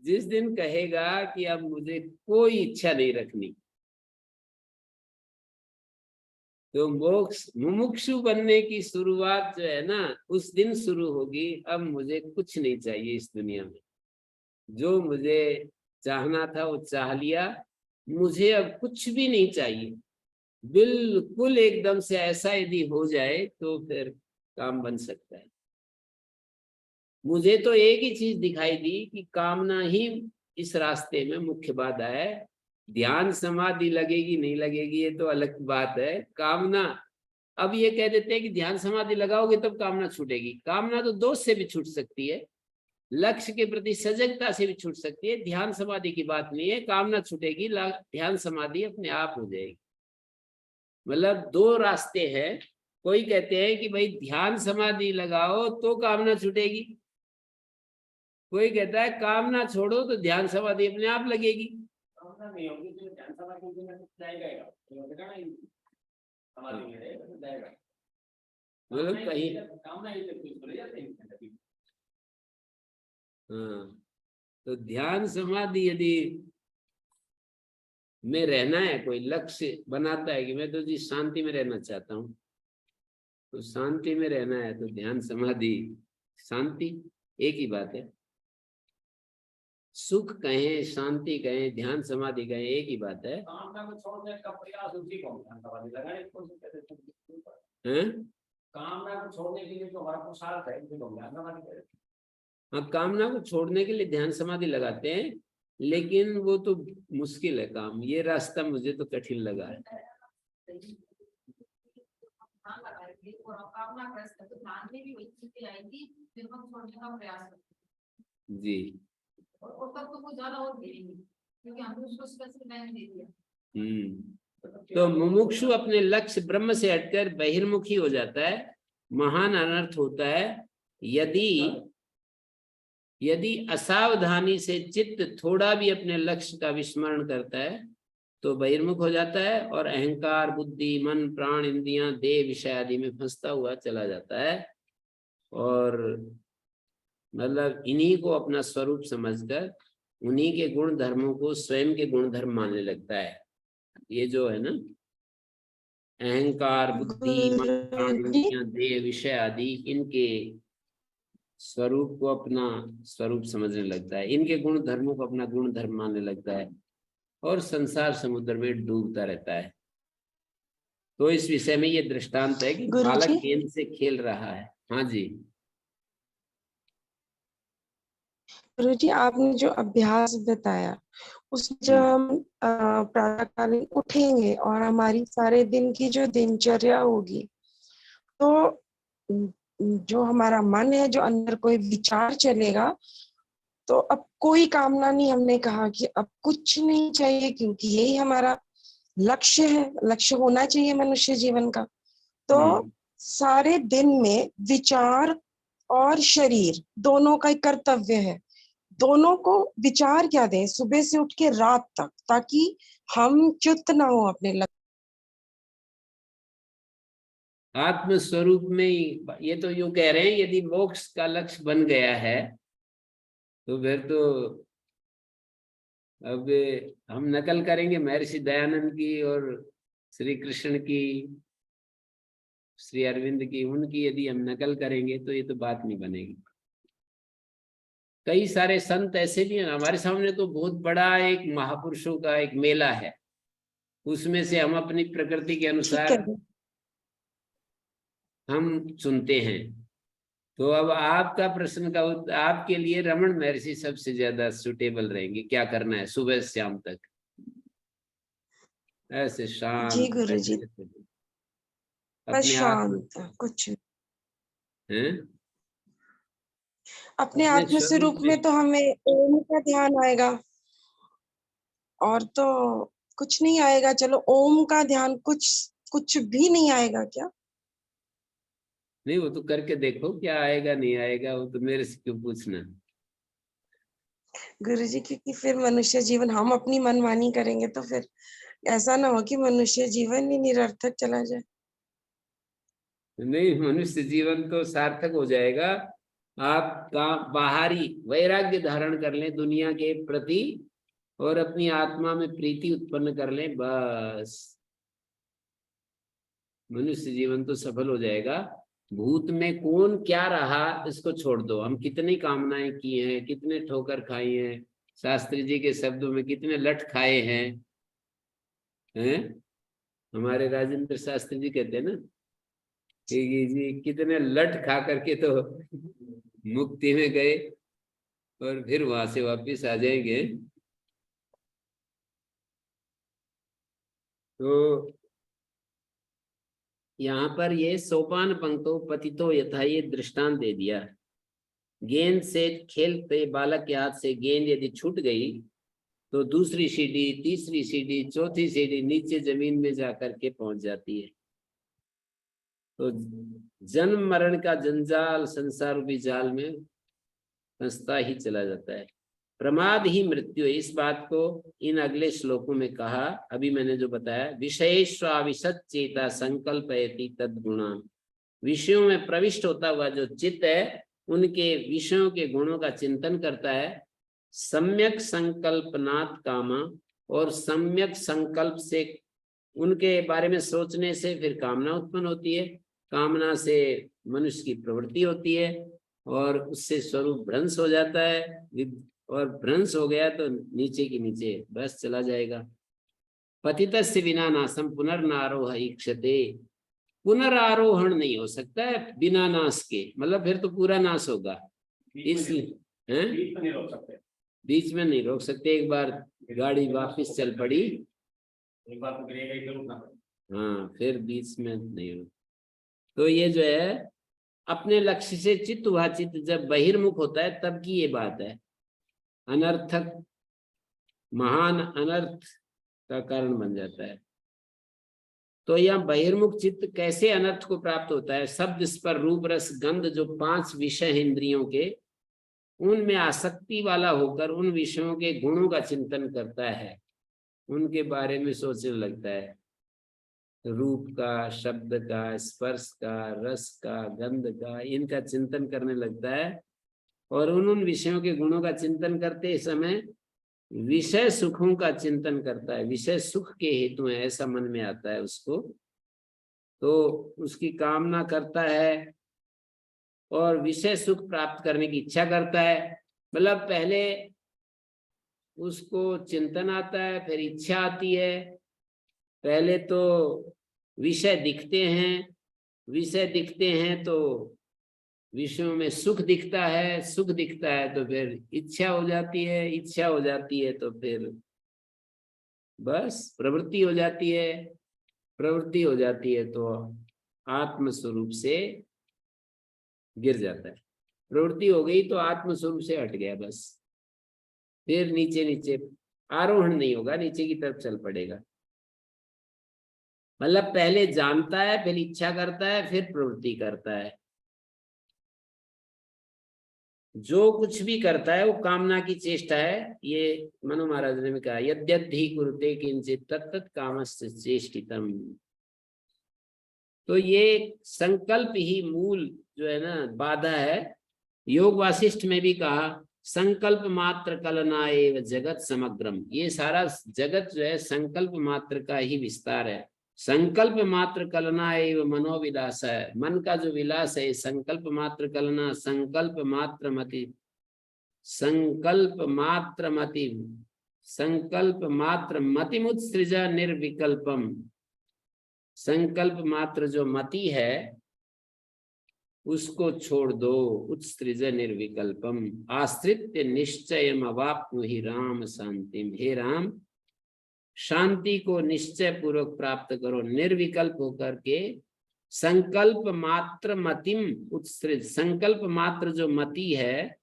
जिस दिन कहेगा कि अब मुझे कोई इच्छा नहीं रखनी, तो मोक्ष मुमुक्षु बनने की शुरुआत जो है ना उस दिन शुरू होगी। अब मुझे कुछ नहीं चाहिए इस दुनिया में, जो मुझे चाहना था वो चाह लिया, मुझे अब कुछ भी नहीं चाहिए। बिल्कुल एकदम से ऐसा यदि हो जाए तो फिर काम बन सकता है। मुझे तो एक ही चीज दिखाई दी कि कामना ही इस रास्ते में मुख्य बाधा है। ध्यान समाधि लगेगी नहीं लगेगी ये तो अलग बात है। कामना, अब ये कह देते हैं कि ध्यान समाधि लगाओगे तब कामना छूटेगी। कामना तो दोष से भी छूट सकती है, लक्ष्य के प्रति सजगता से भी छूट सकती है, ध्यान समाधि की बात नहीं है। कामना छूटेगी, ध्यान समाधि अपने आप हो जाएगी। मतलब दो रास्ते हैं। कोई कहते हैं कि भाई ध्यान समाधि लगाओ तो कामना छूटेगी, कोई कहता है कामना छोड़ो तो ध्यान समाधि अपने आप लगेगी। कामना नहीं होगी तो ध्यान समाधि में जाएगा, समाधि में जाएगा। मतलब कहीं कामना ही तो कुछ हो जाते हैं। हाँ, तो ध्यान समाधि यदि में रहना है, कोई लक्ष्य बनाता है कि मैं तो जी शांति में रहना चाहता हूँ, तो शांति में रहना है तो ध्यान समाधि शांति एक ही बात है। सुख कहें शांति कहें ध्यान समाधि कहें एक ही बात है। कामना को छोड़ने का प्रयास उसी को ध्यान समाधि लगाने को कहते हैं। कामना को छोड़ने के लिए जो हमारा पुरुषार्थ है उसी को ध्यान समाधि कहते हैं। हाँ, कामना को छोड़ने के लिए ध्यान समाधि लगाते हैं, लेकिन वो तो मुश्किल है काम। ये रास्ता मुझे तो कठिन लगा है। जी, तो मुमुक्षु अपने लक्ष्य ब्रह्म से हटकर बहिर्मुखी हो जाता है। महान अनर्थ होता है यदि असावधानी से चित्त थोड़ा भी अपने लक्ष्य का विस्मरण करता है तो बहिर्मुख हो जाता है और अहंकार बुद्धि मन प्राण इंद्रियां देह विषय आदि में फंसता हुआ चला जाता है और मतलब इन्हीं को अपना स्वरूप समझकर उन्हीं के गुण धर्मों को स्वयं के गुण धर्म मानने लगता है। ये जो है ना अहंकार बुद्धि मन प्राण इंद्रियां देह विषय आदि, इनके स्वरूप को अपना स्वरूप समझने लगता है, इनके गुण धर्मों को अपना गुण धर्म मानने लगता है और संसार समुद्र में डूबता रहता है। तो इस विषय में ये दृष्टांत है कि बालक गुरुजी गेंद से खेल रहा है। हाँ जी। गुरुजी आपने जो अभ्यास बताया उसमें जब हम प्रातःकालीन उठेंगे और हमारी सारे दिन की जो दिनचर्या होगी, तो जो हमारा मन है, जो अंदर कोई विचार चलेगा, तो अब कोई कामना नहीं, हमने कहा कि अब कुछ नहीं चाहिए क्योंकि यही हमारा लक्ष्य है, लक्ष्य होना चाहिए मनुष्य जीवन का। तो सारे दिन में विचार और शरीर दोनों का एक कर्तव्य है, दोनों को विचार क्या दें सुबह से उठ के रात तक, ताकि हम च्युत ना हो अपने लक्ष्य। आत्म स्वरूप में ही ये तो यूं कह रहे हैं, यदि मोक्ष का लक्ष्य बन गया है तो फिर तो अब हम नकल करेंगे महर्षि दयानंद की और श्री कृष्ण की, श्री अरविंद की, उनकी यदि हम नकल करेंगे तो ये तो बात नहीं बनेगी। कई सारे संत ऐसे भी हैं हमारे सामने, तो बहुत बड़ा एक महापुरुषों का एक मेला है, उसमें से हम अपनी प्रकृति के अनुसार हम चुनते हैं। तो अब आपका प्रश्न का आपके लिए रमण महर्षि सबसे ज्यादा सुटेबल रहेंगे, क्या करना है सुबह से शाम तक, ऐसे शांत जी गुरुजी, बस अपने आत्म शांत कुछ हैं अपने अपने आत्म स्वरूप स्वरूप में। में तो हमें ओम का ध्यान आएगा और तो कुछ नहीं आएगा। चलो ओम का ध्यान, कुछ कुछ भी नहीं आएगा क्या? नहीं, वो तो करके देखो क्या आएगा नहीं आएगा, वो तो मेरे से क्यों पूछना। गुरुजी, क्योंकि फिर मनुष्य जीवन हम अपनी मनमानी करेंगे तो फिर ऐसा ना हो कि मनुष्य जीवन ही निरर्थक चला जाए। नहीं, मनुष्य जीवन तो सार्थक हो जाएगा। आप का बाहरी वैराग्य धारण कर लें दुनिया के प्रति और अपनी आत्मा में प्रीति उत्पन्न कर लें, बस मनुष्य जीवन तो सफल हो जाएगा। भूत में कौन क्या रहा इसको छोड़ दो, हम कितनी कामनाएं की हैं, कितने ठोकर खाई हैं, शास्त्री जी के शब्दों में कितने लठ खाए हैं। हमारे राजेंद्र शास्त्री जी कहते हैं ना कि जी कितने लठ खा करके तो मुक्ति में गए और फिर वहां से वापिस आ जाएंगे। तो यहाँ पर ये सोपान पंक्तो पतितो यथा ये दृष्टांत दे दिया। गेंद से खेलते बालक के हाथ से गेंद यदि छूट गई तो दूसरी सीढ़ी, तीसरी सीढ़ी, चौथी सीढ़ी नीचे जमीन में जाकर के पहुंच जाती है। तो जन्म मरण का जंजाल संसार रूपी जाल में फंसता ही चला जाता है। प्रमाद ही मृत्यु है, इस बात को इन अगले श्लोकों में कहा। अभी मैंने जो बताया, विषयेष्वाविशत चेता संकल्पयति तद्गुणान्, विषयों में प्रविष्ट होता हुआ जो चित्त है उनके विषयों के गुणों का चिंतन करता है। सम्यक संकल्पनात् कामा, और सम्यक संकल्प से उनके बारे में सोचने से फिर कामना उत्पन्न होती है, कामना से मनुष्य की प्रवृत्ति होती है और उससे स्वरूप भ्रंश हो जाता है, और भ्रंश हो गया तो नीचे की नीचे बस चला जाएगा। पतितस्य विना नाशम पुनर्नारोह ईक्षते, पुनरारोहण नहीं हो सकता है बिना नाश के, मतलब फिर तो पूरा नाश होगा। इसलिए बीच में नहीं रोक सकते, बीच में नहीं रोक सकते। एक बार गाड़ी वापस चल पड़ी, एक बार तो गिरेगा ही, फिर रुकना पड़ेगा। हाँ फिर बीच में नहीं रोक। तो ये जो है अपने लक्ष्य से चित्त हुआ चित्त जब बहिर्मुख होता है तब की ये बात है, अनर्थक महान अनर्थ का कारण बन जाता है। तो यह बहिर्मुख चित्त कैसे अनर्थ को प्राप्त होता है? शब्द स्पर्श रूप रस गंध, जो 5 विषय इंद्रियों के, उनमें आसक्ति वाला होकर उन विषयों के गुणों का चिंतन करता है, उनके बारे में सोचने लगता है, रूप का, शब्द का, स्पर्श का, रस का, गंध का, इनका चिंतन करने लगता है। और उन विषयों के गुणों का चिंतन करते समय विषय सुखों का चिंतन करता है, विषय सुख के हेतु है ऐसा मन में आता है उसको, तो उसकी कामना करता है और विषय सुख प्राप्त करने की इच्छा करता है। मतलब पहले उसको चिंतन आता है, फिर इच्छा आती है। पहले तो विषय दिखते हैं तो विषयों में सुख दिखता है, सुख दिखता है तो फिर इच्छा हो जाती है, इच्छा हो जाती है तो फिर बस प्रवृत्ति हो जाती है, प्रवृत्ति हो जाती है तो आत्म स्वरूप से गिर जाता है। प्रवृत्ति हो गई तो आत्म स्वरूप से हट गया, बस फिर नीचे नीचे आरोहण नहीं होगा, नीचे की तरफ चल पड़ेगा। मतलब पहले जानता है, फिर इच्छा करता है, फिर प्रवृत्ति करता है। जो कुछ भी करता है वो कामना की चेष्टा है। ये मनु महाराज ने भी कहा, यद्यद्धि कुरुते किंचित तत्तत् कामस्य चेष्टितम्। तो ये संकल्प ही मूल जो है ना बाधा है। योग वासिष्ठ में भी कहा, संकल्प मात्र कलना एव जगत समग्रम। ये सारा जगत जो है संकल्प मात्र का ही विस्तार है। संकल्प मात्र कलना एव मनोविलास है। मन का जो विलास है संकल्प मात्र कलना, संकल्प मात्र मति, संकल्प मात्र मतिमुत्सृजा निर्विकल्पम। संकल्प मात्र जो मति है उसको छोड़ दो, उत्सृज निर्विकल्पम। आश्रित्य निश्चयम अवाप्नुहि राम शांतिम। हे राम, शांति को निश्चय पूर्वक प्राप्त करो, निर्विकल्प होकर के। संकल्प मात्र मतिम उत्सृज। संकल्प मात्र जो मति है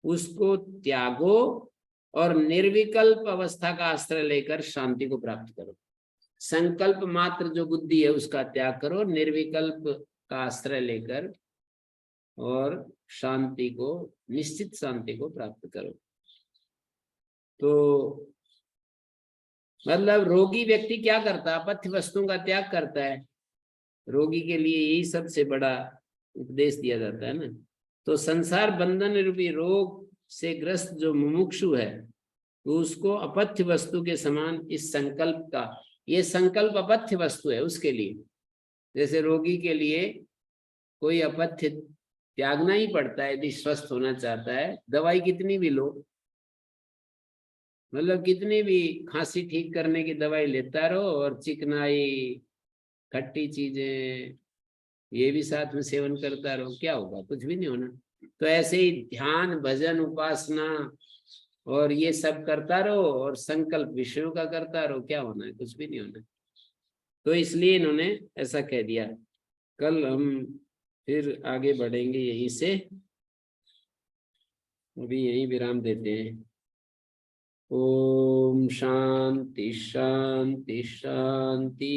उसको त्यागो और निर्विकल्प अवस्था का आश्रय लेकर शांति को प्राप्त करो। संकल्प मात्र जो बुद्धि है उसका त्याग करो, निर्विकल्प का आश्रय लेकर और शांति को, निश्चित शांति को प्राप्त करो। तो मतलब रोगी व्यक्ति क्या करता है? अपथ्य वस्तुओं का त्याग करता है। रोगी के लिए यही सबसे बड़ा उपदेश दिया जाता है ना। तो संसार बंधन रूपी रोग से ग्रस्त जो मुमुक्षु है तो उसको अपथ्य वस्तु के समान इस संकल्प का, ये संकल्प अपथ्य वस्तु है उसके लिए। जैसे रोगी के लिए कोई अपथ्य त्यागना ही पड़ता है यदि स्वस्थ होना चाहता है। दवाई कितनी भी लो, मतलब कितनी भी खांसी ठीक करने की दवाई लेता रहो और चिकनाई, खट्टी चीजें ये भी साथ में सेवन करता रहो, क्या होगा? कुछ भी नहीं होना। तो ऐसे ही ध्यान, भजन, उपासना और ये सब करता रहो और संकल्प विषयों का करता रहो, क्या होना है? कुछ भी नहीं होना। तो इसलिए इन्होंने ऐसा कह दिया। कल हम फिर आगे बढ़ेंगे यहीं से, अभी यहीं विराम देते हैं। ओम शांति शांति शांति।